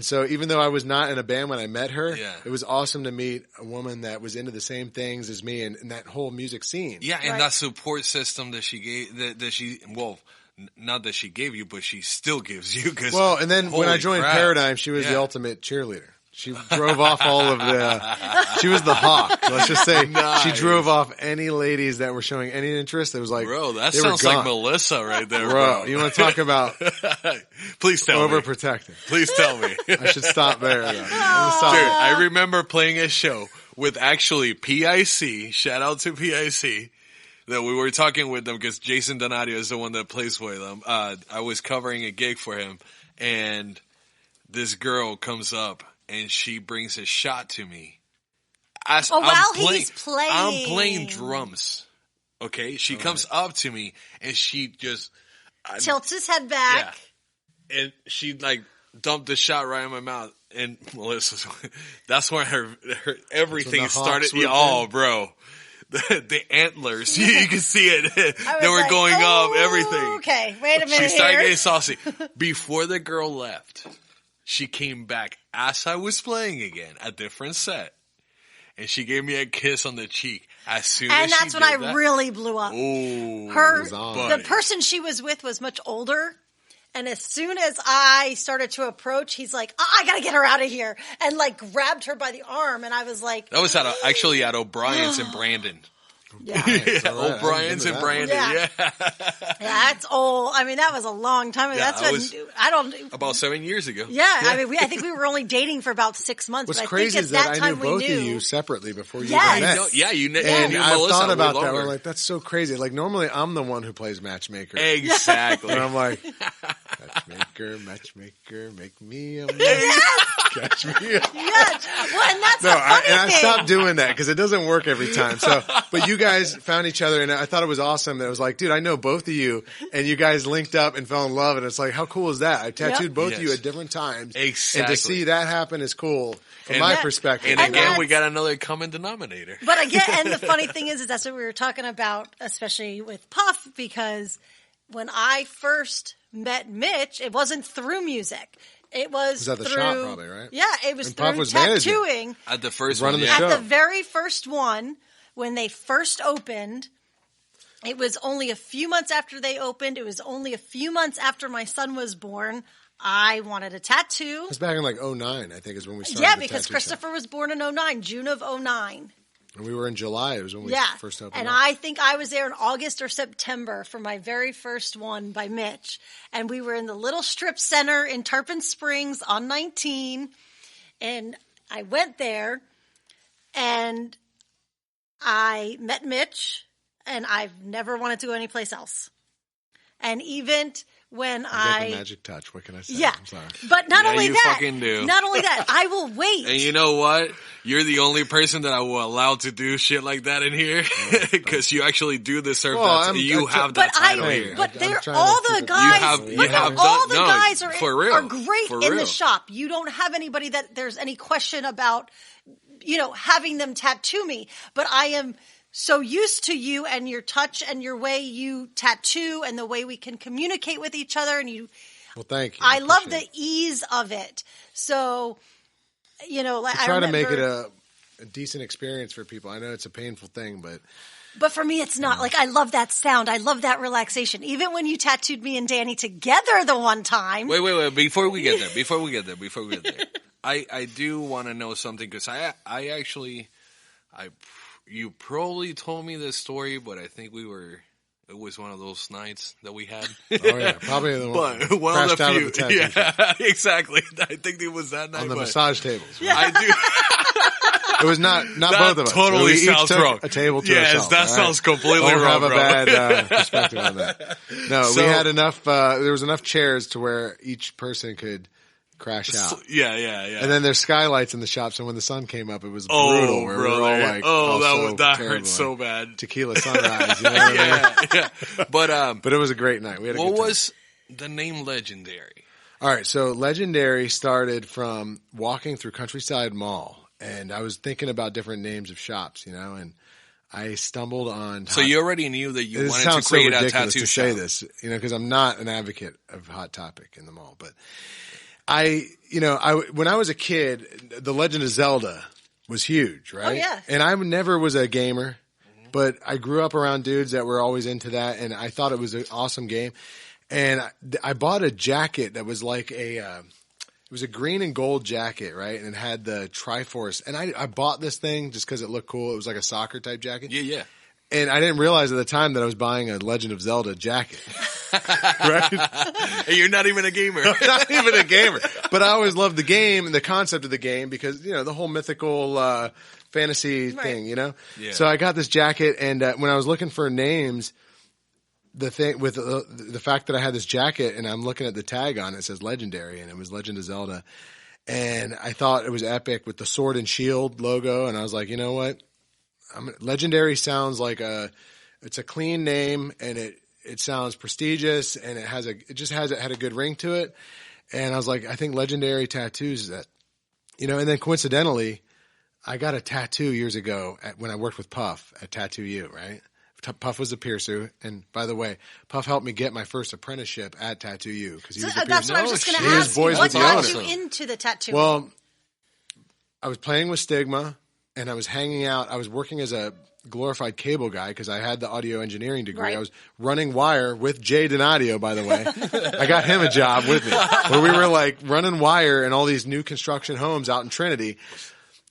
so even though I was not in a band when I met her, it was awesome to meet a woman that was into the same things as me and that whole music scene. Yeah, and that support system that she gave, not that she gave you, but she still gives you. Well, and then when I joined Paradigm, she was the ultimate cheerleader. She drove off all of she was the hawk. Let's just say she drove off any ladies that were showing any interest. It was like, bro, that sounds like Melissa right there, bro. You want to talk about please tell me. Overprotecting. Please tell me. I should stop there. Though. Dude, I remember playing a show with actually PIC. Shout out to PIC. That we were talking with them because Jason Donadio is the one that plays with them. I was covering a gig for him, and this girl comes up and she brings a shot to me. He's playing. I'm playing drums. Okay, she comes up to me and she just tilts his head back, and she like dumped the shot right in my mouth. And Melissa, that's when her everything started. Oh, bro. The antlers, you can see it. They were going up, everything. Okay, wait a minute. She started getting saucy. Before the girl left, she came back as I was playing again, a different set. And she gave me a kiss on the cheek as soon as she did that. And that's when I really blew up. Oh, the person she was with was much older. And as soon as I started to approach, he's like, I gotta get her out of here. And like grabbed her by the arm. And I was like, that was actually at O'Brien's in Brandon. Yeah. O'Brien's in Brandon. Yeah. That's old. I mean, that was a long time ago. About 7 years ago. Yeah. I mean, I think we were only dating for about 6 months. What's but crazy is that I knew both of you separately before you met. And I've thought about that. I'm like, that's so crazy. Like normally I'm the one who plays matchmaker. Exactly. And I'm like, matchmaker, make me a match. Catch me up. Yes. Well, and that's the funny thing. I stopped doing that because it doesn't work every time. So, but you guys found each other, and I thought it was awesome. That it was like, dude, I know both of you, and you guys linked up and fell in love, and it's like, how cool is that? I tattooed both of you at different times, exactly. And to see that happen is cool from my perspective. And again, we got another common denominator. But again, and the funny thing is that's what we were talking about, especially with Puff, because when I first met Mitch, it wasn't through music. It was at the through, shop, probably, right? Yeah, it was and through was tattooing. At the first running one, the show. At the very first one, when they first opened, it was only a few months after they opened. It was only a few months after my son was born. I wanted a tattoo. It was back in like 2009, I think, is when we started. Yeah, because Christopher was born in 2009, June of 2009. And we were in July. It was when we first opened. And up. I think I was there in August or September for my very first one by Mitch. And we were in the little strip center in Tarpon Springs on 19. And I went there and I met Mitch, and I've never wanted to go anyplace else. And even when the magic touch. What can I say? Yeah. I'm sorry. But not only that, fucking do. Not only that, I will wait. And you know what? You're the only person that I will allow to do shit like that in here because you actually do deserve that. You have that title here. But all the guys, all the guys are great for in real. the shop. You don't have anybody that there's any question about, having them tattoo me. But I am so used to you and your touch and your way you tattoo and the way we can communicate with each other. And you, well, thank you. I love the ease of it. So, I try to make it a decent experience for people. I know it's a painful thing, but for me, it's not. Like, I love that sound. I love that relaxation. Even when you tattooed me and Danny together the one time. Wait. Before we get there, I do want to know something because you probably told me this story, but I think it was one of those nights that we had. Oh yeah, probably the one of the few. Yeah, exactly. I think it was that night on the massage tables. Yeah. I do. It was not both of us. Totally we sounds each took wrong. A table to yes, ourselves. that sounds completely Don't wrong. Have a bad perspective on that. No, we had enough. There was enough chairs to where each person could crash out. Yeah. And then there's skylights in the shop, so when the sun came up, it was brutal. Where we were all like, that hurt so bad. Tequila sunrise, you know what I mean? Yeah. But it was a great night. We had a good time. What was the name Legendary? All right, so Legendary started from walking through Countryside Mall, and I was thinking about different names of shops, and I stumbled on. So you already knew that you wanted to create so a ridiculous tattoo to shop. say this, because I'm not an advocate of Hot Topic in the mall, but when I was a kid, The Legend of Zelda was huge, right? Oh, yeah. And I never was a gamer, but I grew up around dudes that were always into that, and I thought it was an awesome game. And I bought a jacket that was like it was a green and gold jacket, right? And it had the Triforce. And I bought this thing just because it looked cool. It was like a soccer type jacket. Yeah. And I didn't realize at the time that I was buying a Legend of Zelda jacket. Right? And you're not even a gamer. Not even a gamer. But I always loved the game and the concept of the game because, the whole mythical fantasy thing, Yeah. So I got this jacket, and when I was looking for names, the thing with the fact that I had this jacket and I'm looking at the tag on it, says Legendary, and it was Legend of Zelda. And I thought it was epic with the sword and shield logo. And I was like, you know what? Legendary sounds like it's a clean name, and it sounds prestigious, and it had a good ring to it. And I was like, I think Legendary tattoos is that, and then coincidentally, I got a tattoo years ago when I worked with Puff at Tattoo U, right? Puff was a piercer, and by the way, Puff helped me get my first apprenticeship at Tattoo U because he was a piercer. That's what I was just going to He was ask you. boys What with the got owner. you into the tattoo? Well, I was playing with Stigma, and I was hanging out. I was working as a glorified cable guy because I had the audio engineering degree. Right. I was running wire with Jay Donadio, by the way. I got him a job with me where we were like running wire in all these new construction homes out in Trinity.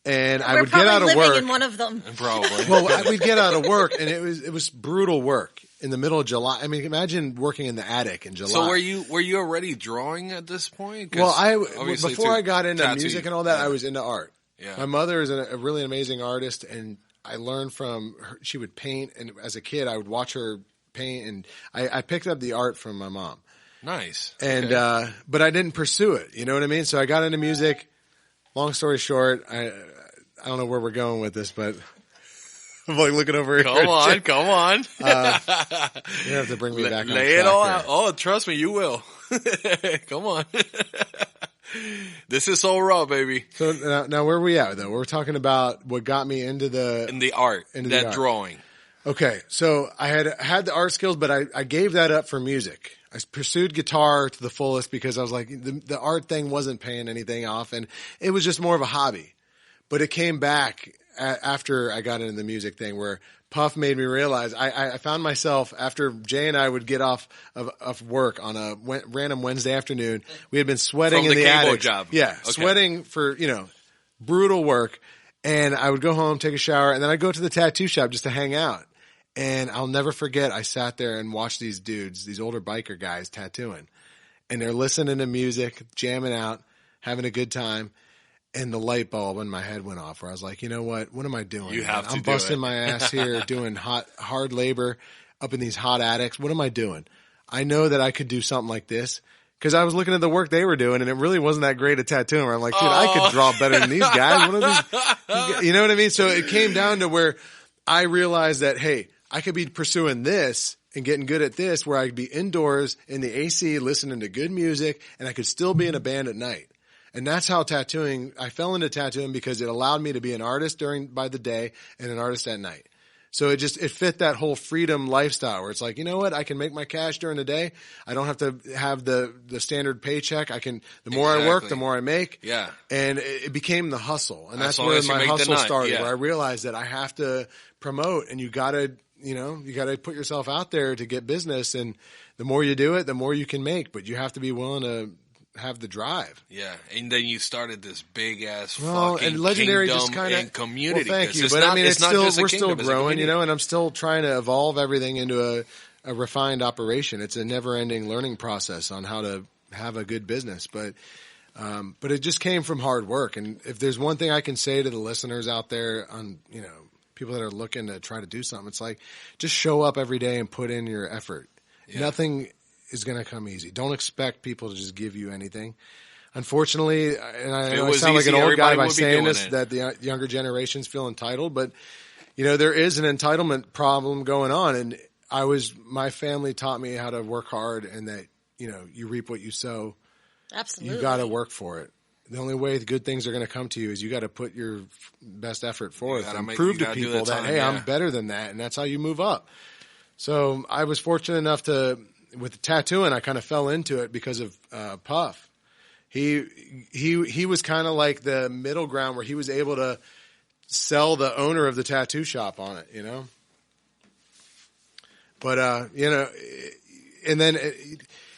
And I would get out of work. In one of them. Probably. Well, we'd get out of work, and it was brutal work in the middle of July. I mean, imagine working in the attic in July. So were you already drawing at this point? Well, Obviously before I got into tattoo, music and all that, I was into art. Yeah. My mother is a really amazing artist, and I learned from her. She would paint, and as a kid, I would watch her paint, and I picked up the art from my mom. Nice. And Okay. but I didn't pursue it. You know what I mean? So I got into music. Long story short, I don't know where we're going with this, but I'm like looking over here. Come on. You have to bring me back on Lay it track all here. out. Oh, trust me, you will. Come on. This is so raw, baby. So now where are we at though? We're talking about what got me into the In the art, Into that the art. drawing. Okay, so I had the art skills, but I gave that up for music. I pursued guitar to the fullest because I was like, the art thing wasn't paying anything off, and it was just more of a hobby. But it came back after I got into the music thing where Puff made me realize I found myself after Jay and I would get off of work on a random Wednesday afternoon. We had been sweating From in the cable attic. job. Yeah, Okay. sweating for, brutal work. And I would go home, take a shower, and then I'd go to the tattoo shop just to hang out. And I'll never forget, I sat there and watched these dudes, these older biker guys tattooing. And they're listening to music, jamming out, having a good time. And the light bulb in my head went off where I was like, you know what? What am I doing? You have to I'm do busting it. my ass here doing hard labor up in these hot attics. What am I doing? I know that I could do something like this because I was looking at the work they were doing and it really wasn't that great at tattooing where I'm like, dude, I could draw better than these guys. What are these? You know what I mean? So it came down to where I realized that, hey, I could be pursuing this and getting good at this where I could be indoors in the AC listening to good music and I could still be in a band at night. And that's how I fell into tattooing because it allowed me to be an artist by the day and an artist at night. So it fit that whole freedom lifestyle where it's like, you know what? I can make my cash during the day. I don't have to have the standard paycheck. The more I work, the more I make. Yeah. And it became the hustle. And that's long where as you my make the hustle nut, started, yeah. where I realized that I have to promote and you gotta put yourself out there to get business. And the more you do it, the more you can make, but you have to be willing to have the drive. Yeah, and then you started this big ass fucking and Legendary kingdom just kinda, and community. Well, thank 'cause you, it's but not, I mean, it's not just a we're still kingdom, it's a growing, community. and I'm still trying to evolve everything into a refined operation. It's a never-ending learning process on how to have a good business, but it just came from hard work. And if there's one thing I can say to the listeners out there, on people that are looking to try to do something, it's like just show up every day and put in your effort. Yeah. Nothing is going to come easy. Don't expect people to just give you anything. unfortunately, and I know I was sound like an easy, old guy everybody by would be saying doing this, it. that the younger generations feel entitled, but there is an entitlement problem going on. And my family taught me how to work hard, and that, you reap what you sow. Absolutely. You got to work for it. The only way the good things are going to come to you is you got to put your best effort forth and prove to people that, hey, I'm better than that. And that's how you move up. So I was fortunate enough with the tattooing, I kind of fell into it because of Puff. He was kind of like the middle ground where he was able to sell the owner of the tattoo shop on it, But, and then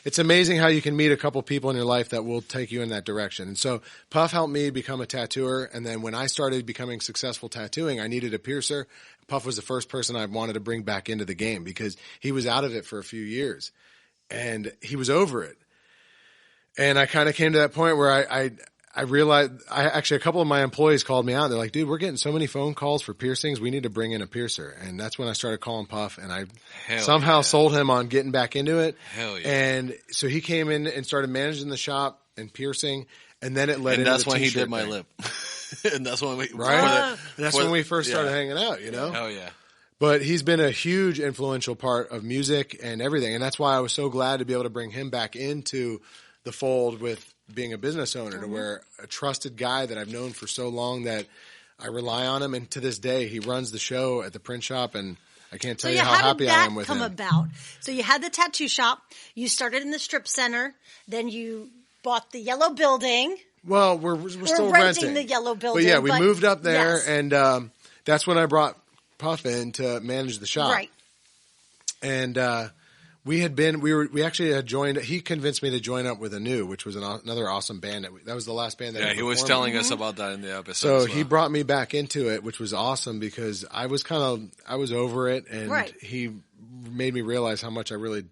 it's amazing how you can meet a couple people in your life that will take you in that direction. And so Puff helped me become a tattooer. And then when I started becoming successful tattooing, I needed a piercer. Puff was the first person I wanted to bring back into the game because he was out of it for a few years and he was over it. And I kind of came to that point where I realized a couple of my employees called me out. They're like, dude, we're getting so many phone calls for piercings. We need to bring in a piercer. And that's when I started calling Puff, and I somehow sold him on getting back into it. Hell yeah. And so he came in and started managing the shop and piercing. And then it led into the t-shirt when he did my thing. lip. And that's when we, and that's when we first started hanging out, Hell yeah. But he's been a huge influential part of music and everything. And that's why I was so glad to be able to bring him back into the fold with being a business owner, to where a trusted guy that I've known for so long that I rely on him. And to this day, he runs the show at the print shop, and I can't tell you how happy I am with him. How did that come about? So you had the tattoo shop, you started in the strip center, then you bought the yellow building. Well, we're still renting the yellow building. But yeah, we moved up there, and that's when I brought Puff in to manage the shop. Right. And we actually had joined. He convinced me to join up with Anu, which was another awesome band. That was the last band that. Yeah, he was telling us about that in the episode. So as well. he brought me back into it, which was awesome because I was over it, and he made me realize how much I really,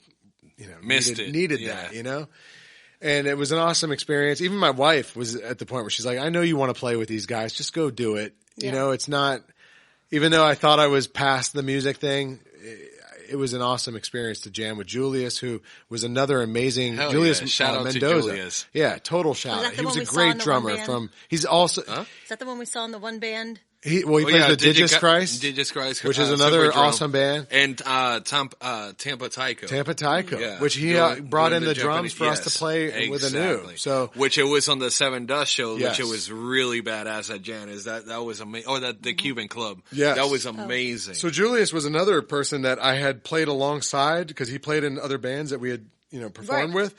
needed that, And it was an awesome experience. Even my wife was at the point where she's like, "I know you want to play with these guys. Just go do it." Yeah. It's not. Even though I thought I was past the music thing, it was an awesome experience to jam with Julius, who was another amazing Julius shout out Mendoza. to Julius. Yeah, total shout out. He was a great drummer. He's also. Is that the one we saw in the one band? He plays with Digis Christ. Digis Christ, which is another awesome band. And Tampa Taiko. Tampa Taiko, yeah. which he brought in the drums for us to play with Anu. So, which it was on the Seven Dust show, Yes. which it was really badass at Janice. That was amazing. Or the Cuban Club. Yes. That was amazing. So Julius was another person that I had played alongside because he played in other bands that we had, performed with.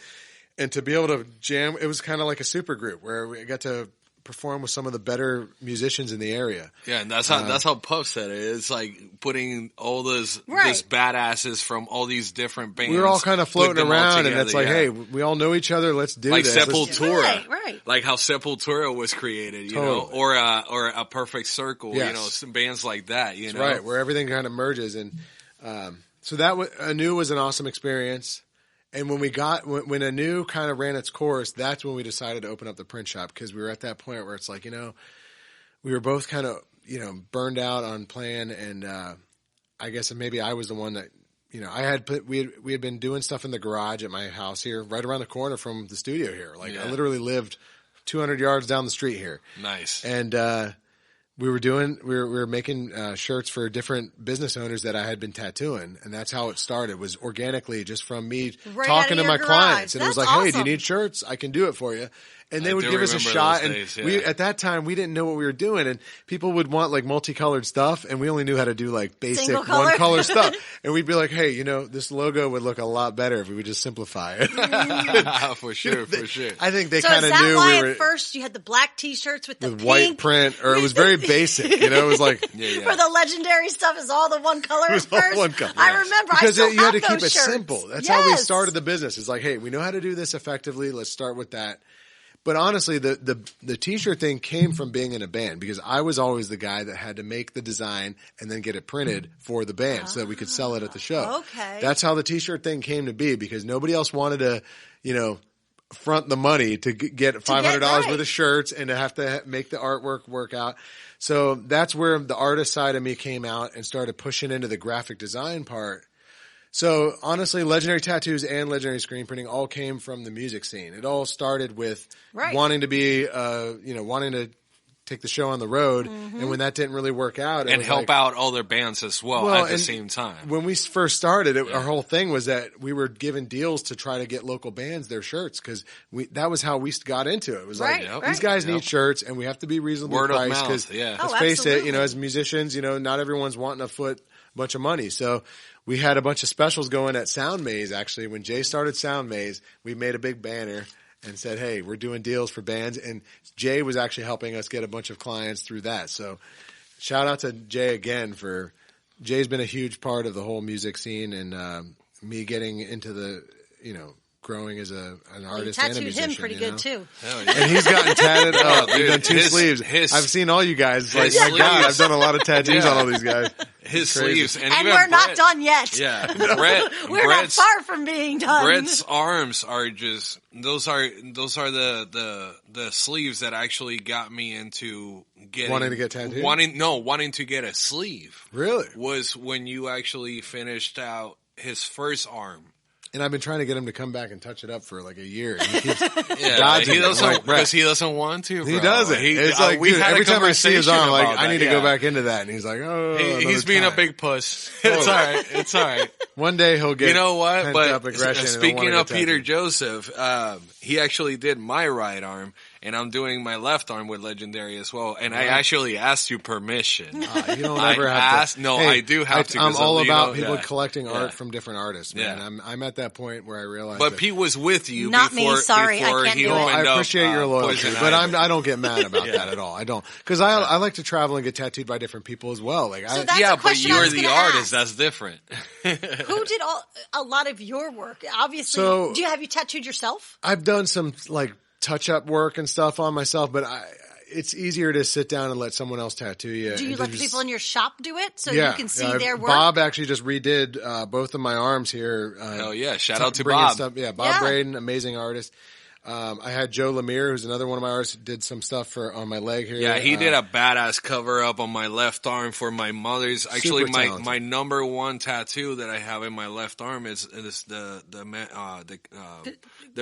And to be able to jam, it was kind of like a super group where we got to perform with some of the better musicians in the area. Yeah, and that's how Puff said it. It's like putting all those badasses from all these different bands. We were all kind of floating around, and it's like, hey, we all know each other. Let's do this. Like Sepultura, right? Like how Sepultura was created, or a Perfect Circle, some bands like that. That's right, where everything kind of merges, and so that Anu was an awesome experience. And when Anu kind of ran its course, that's when we decided to open up the print shop, because we were at that point where it's like, we were both kind of, burned out on playing. And, I guess maybe I was the one that, we had been doing stuff in the garage at my house here, right around the corner from the studio here. Like I literally lived 200 yards down the street here. Nice. And, we were making shirts for different business owners that I had been tattooing, and that's how it started. Was organically just from me talking to my clients, and it was like, "Hey, do you need shirts? I can do it for you." And they would give us a shot, and we at that time we didn't know what we were doing, and people would want like multicolored stuff, and we only knew how to do like basic one color stuff, and we'd be like, "Hey, this logo would look a lot better if we would just simplify it." For sure. I think they so kind of is that knew why we were at first you had the black T-shirts with the pink? white print, or it was very basic. It was like For the legendary stuff is all the one color. It was all one color. I remember because I still you had to have keep those it shirts. simple. That's how we started the business. It's like, hey, we know how to do this effectively. Let's start with that. But honestly, the T-shirt thing came from being in a band, because I was always the guy that had to make the design and then get it printed for the band so that we could sell it at the show. Okay. That's how the T-shirt thing came to be, because nobody else wanted to, front the money to get $500 worth of shirts and to have to make the artwork work out. So that's where the artist side of me came out and started pushing into the graphic design part. So honestly, Legendary Tattoos and Legendary Screen Printing all came from the music scene. It all started with wanting to be, wanting to take the show on the road. And when that didn't really work out, and help out all their bands as well at the same time. When we first started, our whole thing was that we were given deals to try to get local bands their shirts because that was how we got into it. It was these guys need shirts, and we have to be reasonably priced because let's face it, as musicians, not everyone's wanting to foot a bunch of money. So we had a bunch of specials going at Sound Maze. Actually, when Jay started Sound Maze, we made a big banner and said, hey, we're doing deals for bands. And Jay was actually helping us get a bunch of clients through that. So shout out to Jay again Jay's been a huge part of the whole music scene and me getting into the, growing as an artist and a musician. Him pretty good too. And he's gotten tatted up. He's done two sleeves. I've seen all you guys. Like, my God, I've done a lot of tattoos on all these guys. His sleeves. And we're not done yet. Yeah. We're not far from being done. Brett's arms are just, those are the sleeves that actually got me into getting. Wanting to get tattooed? Wanting to get a sleeve. Really? Was when you actually finished out his first arm. And I've been trying to get him to come back and touch it up for like a year. And he keeps he doesn't because he doesn't want to. Bro. He doesn't. It's like every time I see his arm, like I need to go back into that. And he's like, he's being a big puss. It's all right. It's all right. One day he'll get. You know what? But aggression speaking of Peter Joseph, he actually did my right arm. And I'm doing my left arm with Legendary as well. And I actually asked you permission. You don't ever have to. No, I do have to. I'm all about people collecting art from different artists, man. Yeah. I'm at that point where I realize. But Pete was with you. Not before, me. Sorry, before I can't he do it. opened I appreciate your loyalty, but I don't get mad about that at all. I don't, because I like to travel and get tattooed by different people as well. Like, so that's but you're the artist. That's different. Who did a lot of your work? Obviously, have you tattooed yourself? I've done some touch-up work and stuff on myself, but it's easier to sit down and let someone else tattoo you. Do you let the people in your shop do it so you can see their work? Bob actually just redid both of my arms here. Oh yeah, shout out to Bob. Bob Braden, amazing artist. I had Joe Lemire, who's another one of my artists, did some stuff on my leg here. Yeah, he did a badass cover up on my left arm for my mother's. Actually, my number one tattoo that I have in my left arm is the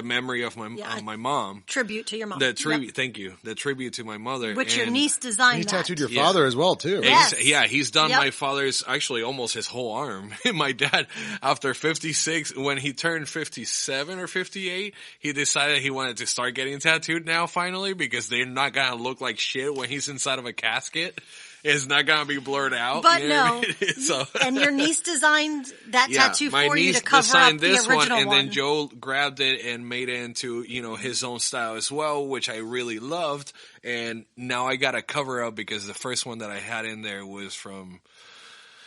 memory of my mom. Tribute to your mom. Thank you. The tribute to my mother. Which your niece designed. He tattooed your father as well too. Yes. He's done my father's actually almost his whole arm. My dad, after 56, when he turned 57 or 58, he decided he wanted to start getting tattooed now finally because they're not gonna look like shit when he's inside of a casket. It's not gonna be blurred out. But and your niece designed that tattoo for you to cover up the original one. And then Joe grabbed it and made it into, his own style as well, which I really loved. And now I got a cover up because the first one that I had in there was from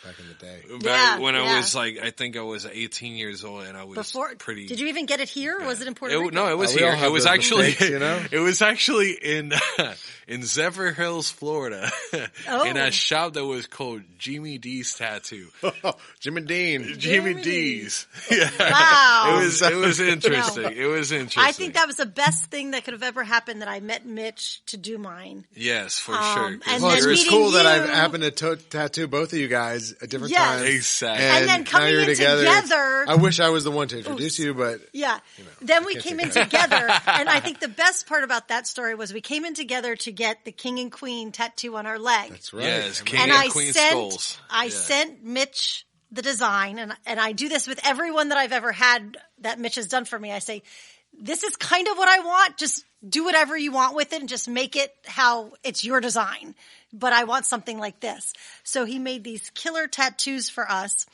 back in the day. When I was I think I was 18 years old and I was pretty. Did you even get it here? Or was it in Puerto Rico? No, it was here. It was actually, it was actually in Zephyr Hills, Florida, in a shop that was called Jimmy D's Tattoo. Jimmy Dean. Jimmy D's. Yeah. Wow. It was interesting. It was interesting. I think that was the best thing that could have ever happened that I met Mitch to do mine. Yes, for sure. And it's cool that I've happened to tattoo both of you guys at different times. Exactly. And then coming in together. I wish I was the one to introduce you, but. Yeah. Then we came in together. And I think the best part about that story was we came in together to get the King and Queen tattoo on our leg. That's right. Yes, King and Queen skulls. I sent Mitch the design, and I do this with everyone that I've ever had that Mitch has done for me. I say, this is kind of what I want. Just do whatever you want with it and just make it how it's your design. But I want something like this. So he made these killer tattoos for us.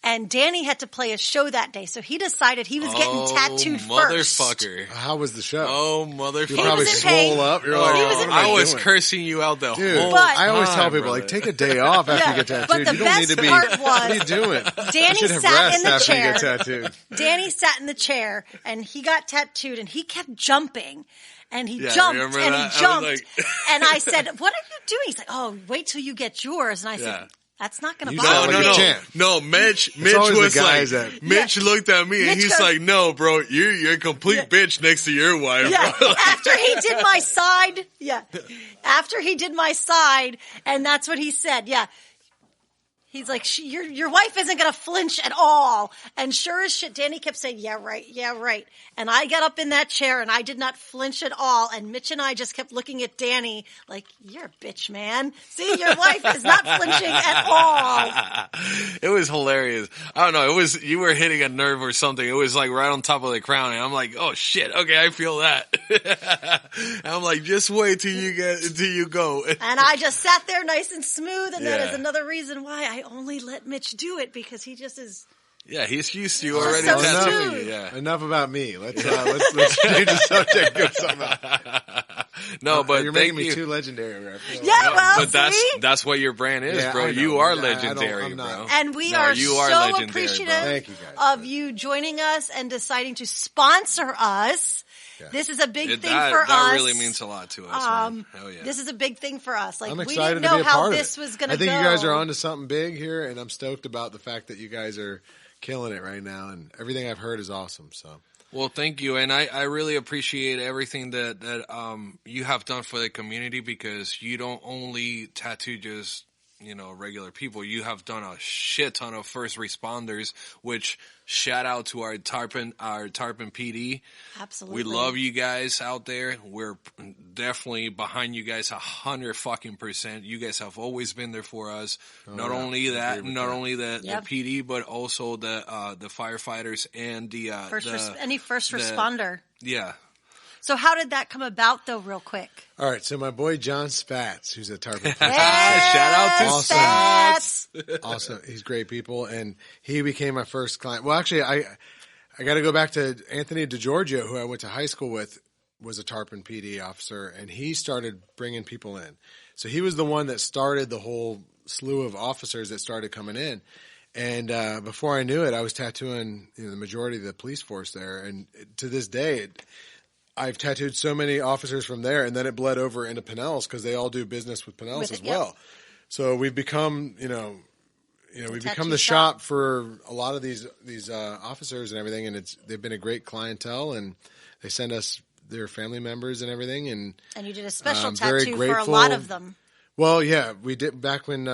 And Danny had to play a show that day, so he decided he was getting tattooed first. Motherfucker. How was the show? Oh, motherfucker. You probably swole up. You're like, I was cursing you out the whole time. I always tell people, take a day off after you get tattooed. But the you don't need to be, part was, what are you doing? Danny sat in the chair. You get tattooed. Danny sat in the chair, and he got tattooed, and he kept jumping. And he jumped, and he jumped. And I said, what are you doing? He's like, oh, wait till you get yours. And I said, that's not going to bother me. No, Mitch was like, Mitch looked at me and he's like, no, bro, you're a complete bitch next to your wife. Yeah, after he did my side, after he did my side, and that's what he said, He's like, your wife isn't going to flinch at all. And sure as shit, Danny kept saying, yeah, right. And I got up in that chair and I did not flinch at all. And Mitch and I just kept looking at Danny like, you're a bitch, man. See, your wife is not flinching at all. It was hilarious. I don't know. You were hitting a nerve or something. It was like right on top of the crown. And I'm like, oh shit. Okay. I feel that. And I'm like, just wait till you go. And I just sat there nice and smooth. And that is another reason why I only let Mitch do it, because he just is. Yeah, he's used to you already so tattooing smooth. you. Yeah. Enough about me. Let's change the subject. Go something else. No, but you're making me too legendary. Right? Yeah, well, but that's what your brand is, bro. You are legendary, bro. And we are so appreciative Thank you guys, of you joining us and deciding to sponsor us. Yeah. This is a big thing for us. That really means a lot to us, man. Hell yeah. This is a big thing for us. Like, I'm we excited didn't know to be a how part this of it. was going to go. I think you guys are onto something big here, and I'm stoked about the fact that you guys are killing it right now, and everything I've heard is awesome. So, well, thank you, and I really appreciate everything that you have done for the community, because you don't only tattoo just regular people. You have done a shit ton of first responders, which shout out to our Tarpon PD. Absolutely. We love you guys out there. We're definitely behind you guys 100%. You guys have always been there for us. Not only the PD, but also the firefighters and any first responder. Yeah. So how did that come about, though, real quick? All right, so my boy John Spatz, who's a Tarpon shout out to Spatz. Awesome. He's great people, and he became my first client. Well, actually, I got to go back to Anthony DeGiorgio, who I went to high school with, was a Tarpon PD officer, and he started bringing people in. So he was the one that started the whole slew of officers that started coming in. And before I knew it, I was tattooing the majority of the police force there, and to this day, I've tattooed so many officers from there, and then it bled over into Pinnell's because they all do business with Pinnell's as well. Yep. So we've become, we've become the shop for a lot of these officers and everything, and they've been a great clientele, and they send us their family members and everything. And you did a special tattoo for a lot of them. Well, yeah, we did back when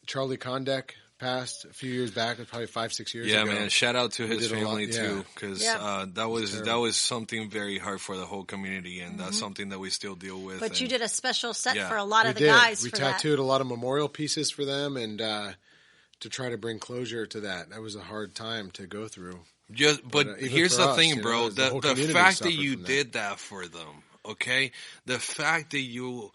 Charlie Condek passed a few years back, probably 5-6 years ago. Yeah, man. Shout out to his family too, because that was something very hard for the whole community, and that's something that we still deal with. But you did a special set for a lot of the guys. We tattooed a lot of memorial pieces for them, and to try to bring closure to that. That was a hard time to go through. But here's the thing, bro. The fact that you did that for them, okay? The fact that you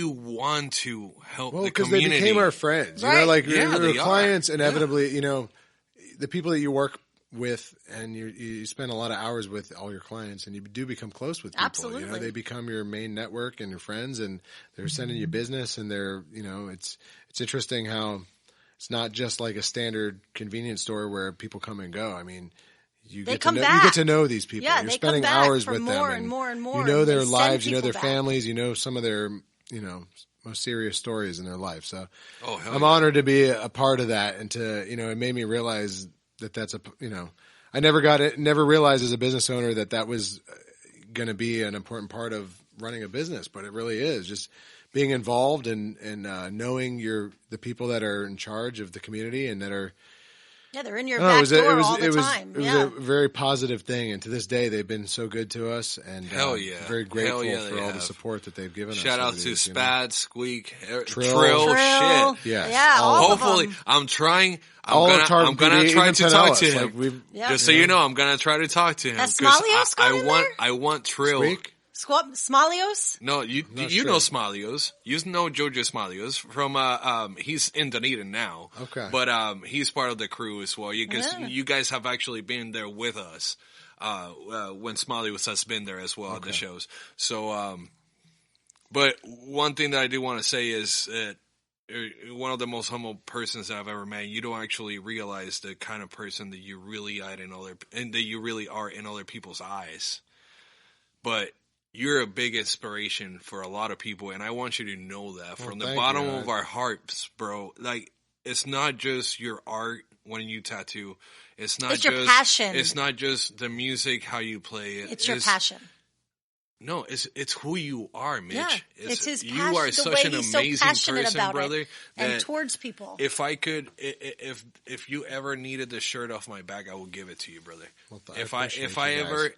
want to help the community. Because they became our friends. Right. We were clients, inevitably, the people that you work with and you spend a lot of hours with all your clients, and you do become close with people. Absolutely. They become your main network and your friends, and they're sending you business, and they're, it's interesting how it's not just like a standard convenience store where people come and go. I mean, you get to know these people. Yeah, you're spending hours with them. And more and more. You know their lives, you know their families, you know some of their most serious stories in their life. So I'm honored to be a part of that, and to, it made me realize that that's I never realized as a business owner that was going to be an important part of running a business, but it really is. Just being involved and knowing the people that are in charge of the community and that are, they're in your back door all the time. It was a very positive thing, and to this day, they've been so good to us, and very grateful for all the support that they've given us. Shout out to Spad, Squeak, Trill. Shit. Yes. Yeah, hopefully, I'm trying. I'm gonna try to talk to him. Just so you know, I'm gonna try to talk to him. Has Smalios gone in there? I want Trill. Squeak? Smalios? No, you know Smalios. You know Jojo Smalios from he's in Dunedin now. Okay. But he's part of the crew as well. Because you guys have actually been there with us when Smalios has been there as well at the shows. So but one thing that I do want to say is that one of the most humble persons that I've ever met. You don't actually realize the kind of person that you really are in other people's eyes. But you're a big inspiration for a lot of people, and I want you to know that from the bottom of our hearts, bro. Like, it's not just your art when you tattoo. It's not just your passion. It's not just the music, how you play it. It's your passion. No, it's who you are, Mitch. Yeah, it's his you passion, are the such way an he's so amazing passionate person, about brother. it and towards people. If I could, if you ever needed the shirt off my back, I will give it to you, brother. Well, if I ever,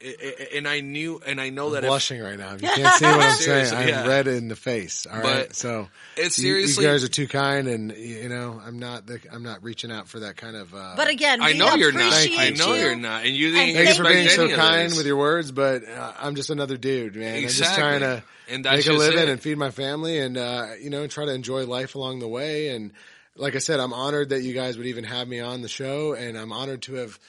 and I know I'm that blushing right now. You can't see what I'm saying. Seriously, I'm red in the face. All right, But so it's you seriously. guys are too kind, and I'm not reaching out for that kind of. But again, I we know you're not. appreciate I know you. you're not, and you didn't. And Thanks for being expect so any of kind this. with your words, but I'm just another dude, man. I'm just Exactly. trying to And that's make a just living it. and feed my family, and try to enjoy life along the way. And like I said, I'm honored that you guys would even have me on the show, and I'm honored to have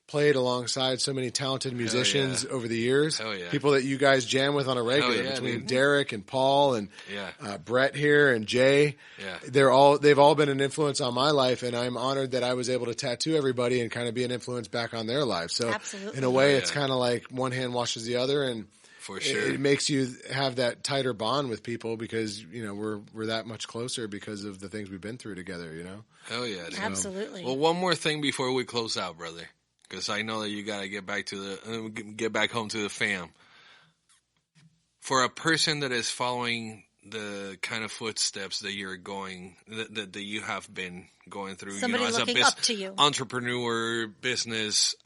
played alongside so many talented musicians over the years. Hell yeah. People that you guys jam with on a regular, yeah, between dude. Derek and Paul and Yeah. Brett here and Jay. Yeah. They've all been an influence on my life, and I'm honored that I was able to tattoo everybody and kind of be an influence back on their lives. So Absolutely. in a way, Yeah. it's kind of like one hand washes the other, and For sure. it makes you have that tighter bond with people because we're that much closer because of the things we've been through together. Hell yeah, dude. Absolutely. Well, one more thing before we close out, brother, because I know that you got to get back home to the fam. For a person that is following the kind of footsteps that you're going, that you have been going through, Somebody as looking a up to you. entrepreneur, business,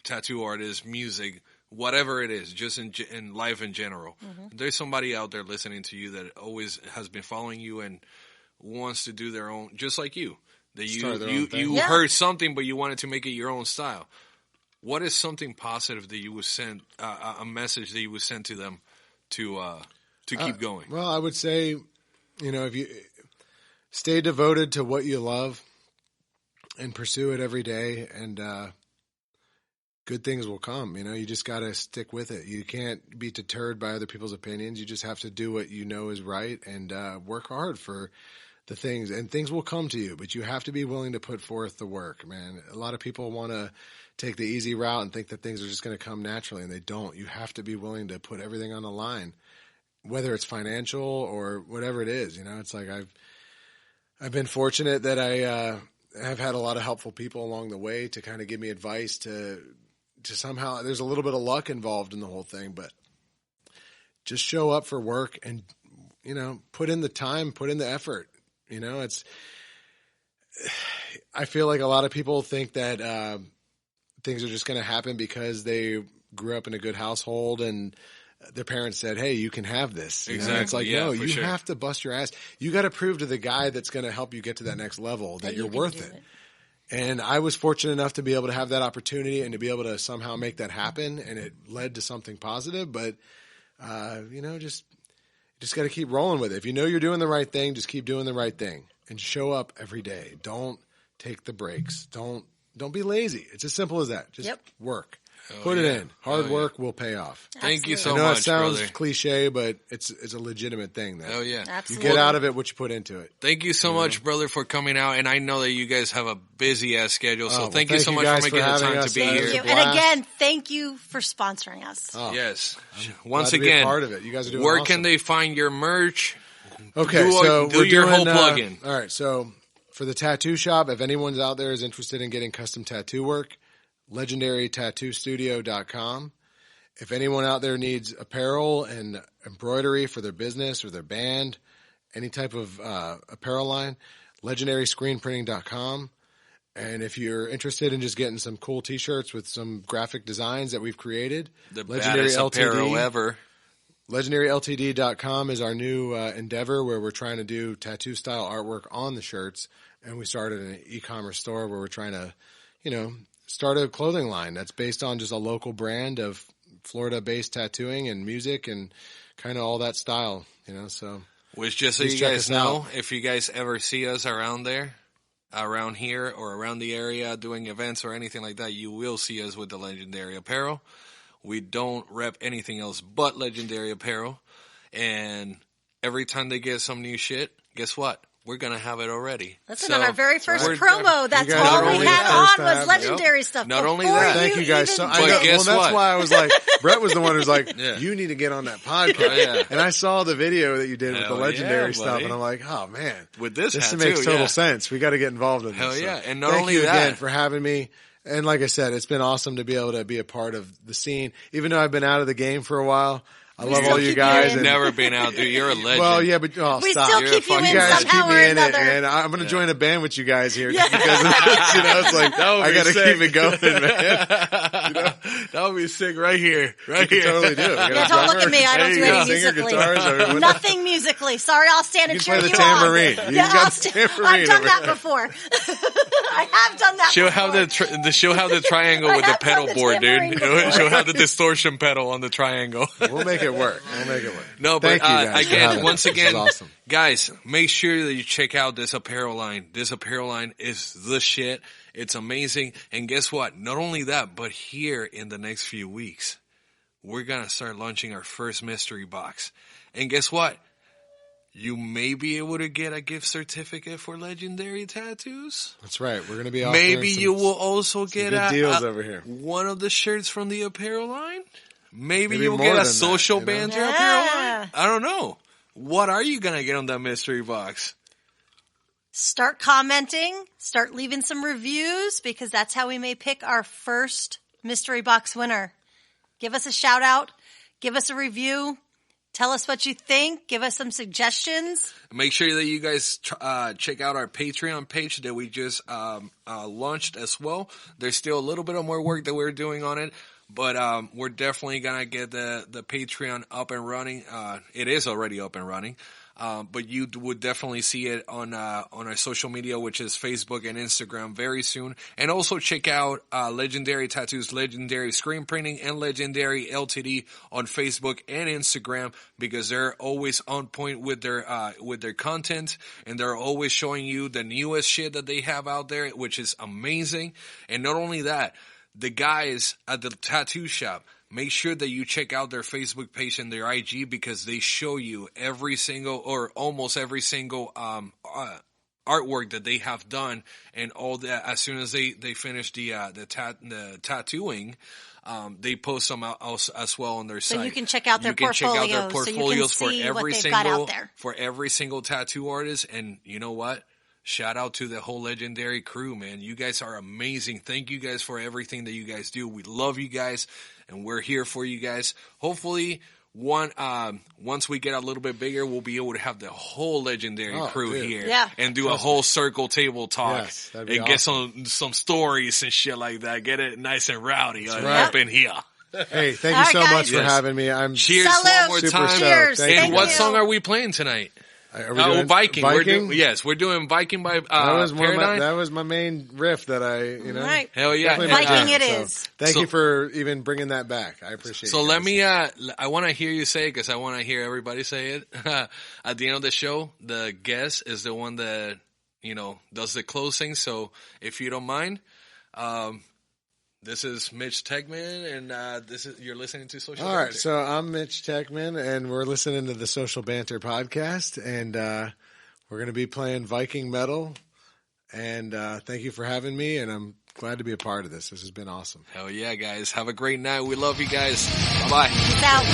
tattoo artist, music, whatever it is, just in life in general. Mm-hmm. There's somebody out there listening to you that always has been following you and wants to do their own, just like you. That Start their own thing. you Yeah. heard something, but you wanted to make it your own style. What is something positive that you would send, a message that you would send to them to keep going? Well, I would say, if you stay devoted to what you love and pursue it every day, and good things will come. You just got to stick with it. You can't be deterred by other people's opinions. You just have to do what you know is right and work hard for the things, and things will come to you, but you have to be willing to put forth the work, man. A lot of people want to take the easy route and think that things are just going to come naturally, and they don't. You have to be willing to put everything on the line, whether it's financial or whatever it is. It's like I've been fortunate that I have had a lot of helpful people along the way to kind of give me advice to somehow, there's a little bit of luck involved in the whole thing, but just show up for work and, put in the time, put in the effort. I feel like a lot of people think that things are just going to happen because they grew up in a good household and their parents said, "Hey, you can have this." Exactly. It's like, Yeah, no, for you sure. have to bust your ass. You got to prove to the guy that's going to help you get to that next level that you you're can worth do it. it. And I was fortunate enough to be able to have that opportunity and to be able to somehow make that happen, and it led to something positive. But just got to keep rolling with it. If you know you're doing the right thing, just keep doing the right thing and show up every day. Don't take the breaks. Don't be lazy. It's as simple as that. Just work. Put it in. Hard work will pay off. Thank you so I know much, it sounds brother. cliche, but it's a legitimate thing. That Hell yeah. you Absolutely. get out of it what you put into it. Thank you so much, brother, for coming out. And I know that you guys have a busy ass schedule, so well, thank you so much guys for making the having time us. to be It here. was a Thank you. And blast. again, thank you for sponsoring us. Oh, Yes. glad Once to be a again, part of it. You guys are doing where awesome. can they find your merch? Okay, Do so we're your doing, whole plug-in. All right, so for the tattoo shop, if anyone's out there is interested in getting custom tattoo work, legendarytattoostudio.com. If anyone out there needs apparel and embroidery for their business or their band, any type of apparel line, legendaryscreenprinting.com. And if you're interested in just getting some cool T-shirts with some graphic designs that we've created, The Legendary baddest apparel LTD. ever. LegendaryLTD.com is our new endeavor where we're trying to do tattoo style artwork on the shirts. And we started an e-commerce store where we're trying to, start a clothing line that's based on just a local brand of Florida-based tattooing and music and kind of all that style, so. Which, just so Please you check guys us know, out. if you guys ever see us around here or around the area doing events or anything like that, you will see us with the Legendary apparel. We don't rep anything else but Legendary apparel. And every time they get some new shit, guess what? We're going to have it already. Listen, So, on our very first we're- promo, that's guys all are we only had the on first to was have- legendary stuff. Not only Before that. Thank you guys. So even I But know. did- guess Well, that's what? why I was like, Brett was the one who's like, Yeah. you need to get on that podcast. Yeah. And I saw the video that you did with Hell the legendary yeah, stuff, buddy. and I'm like, oh man, With this hat, makes too, total yeah. sense. We got to get involved in Hell this. yeah. So And not thank only you that- again for having me. And like I said, it's been awesome to be able to be a part of the scene. Even though I've been out of the game for a while, I love all you guys. You've never been out, dude. You're a legend. Well, yeah, but we stop. still keep you in You guys somehow keep or me in another. it, and I'm going to join a band with you guys here Yeah. because of this, it's like I got to keep it going, man. That would be sick right here, right You here. totally do. Yeah, don't look at me. I don't do any Singer, musically. guitars, Nothing musically. Sorry, I'll stand and You cheer play the you tambourine. on. You got I'll the tambourine I've done over that here. before. I have done that. She'll before. have she'll have the triangle I with the have done pedal the board, dude. tambourine before. She'll have the distortion pedal on the triangle. We'll make it work. No, but Thank you guys for having again, us. once This again, is awesome. guys, make sure that you check out this apparel line. This apparel line is the shit. It's amazing. And guess what? Not only that, but here in the next few weeks, we're going to start launching our first mystery box. And guess what? You may be able to get a gift certificate for Legendary Tattoos. That's right. We're going to be offering Maybe you will also get good deals over here. one of the shirts from the apparel line. Maybe Maybe you'll more get a than social that, you know? banter apparel line. I don't know. What are you going to get on that mystery box? Start commenting. Start leaving some reviews because that's how we may pick our first mystery box winner. Give us a shout out. Give us a review. Tell us what you think. Give us some suggestions. Make sure that you guys check out our Patreon page that we just launched as well. There's still a little bit of more work that we're doing on it, but we're definitely going to get the Patreon up and running. It is already up and running. But you would definitely see it on our social media, which is Facebook and Instagram very soon. And also check out, Legendary Tattoos, Legendary Screen Printing, and Legendary LTD on Facebook and Instagram because they're always on point with their content and they're always showing you the newest shit that they have out there, which is amazing. And not only that, the guys at the tattoo shop, make sure that you check out their Facebook page and their IG because they show you every single or almost every single artwork that they have done, and all that. As soon as they finish the tattooing, they post them out as well on their site. So you can check out their portfolios for see every what they've single got out there. for every single tattoo artist. And you know what? Shout out to the whole Legendary crew, man. You guys are amazing. Thank you guys for everything that you guys do. We love you guys, and we're here for you guys. Hopefully, once we get a little bit bigger, we'll be able to have the whole Legendary crew here and do a whole circle table talk and get some stories and shit like that. Get it nice and rowdy up in here. Hey, thank you so much for having me. Cheers Salute. one more time. Cheers. And what song are we playing tonight? Are we doing Viking. Viking? We're doing Viking by that was my main riff that Right. Hell yeah. Viking it is. Thank you for even bringing that back. I appreciate it. So let me, I want to hear you say it because I want to hear everybody say it. At the end of the show, the guest is the one that, does the closing. So if you don't mind, this is Mitch Teckman, and you're listening to Social Banter. All right, so I'm Mitch Teckman, and we're listening to the Social Banter podcast, and we're going to be playing Viking metal. And thank you for having me, and I'm glad to be a part of this. This has been awesome. Hell yeah, guys! Have a great night. We love you guys. Bye bye. Peace out.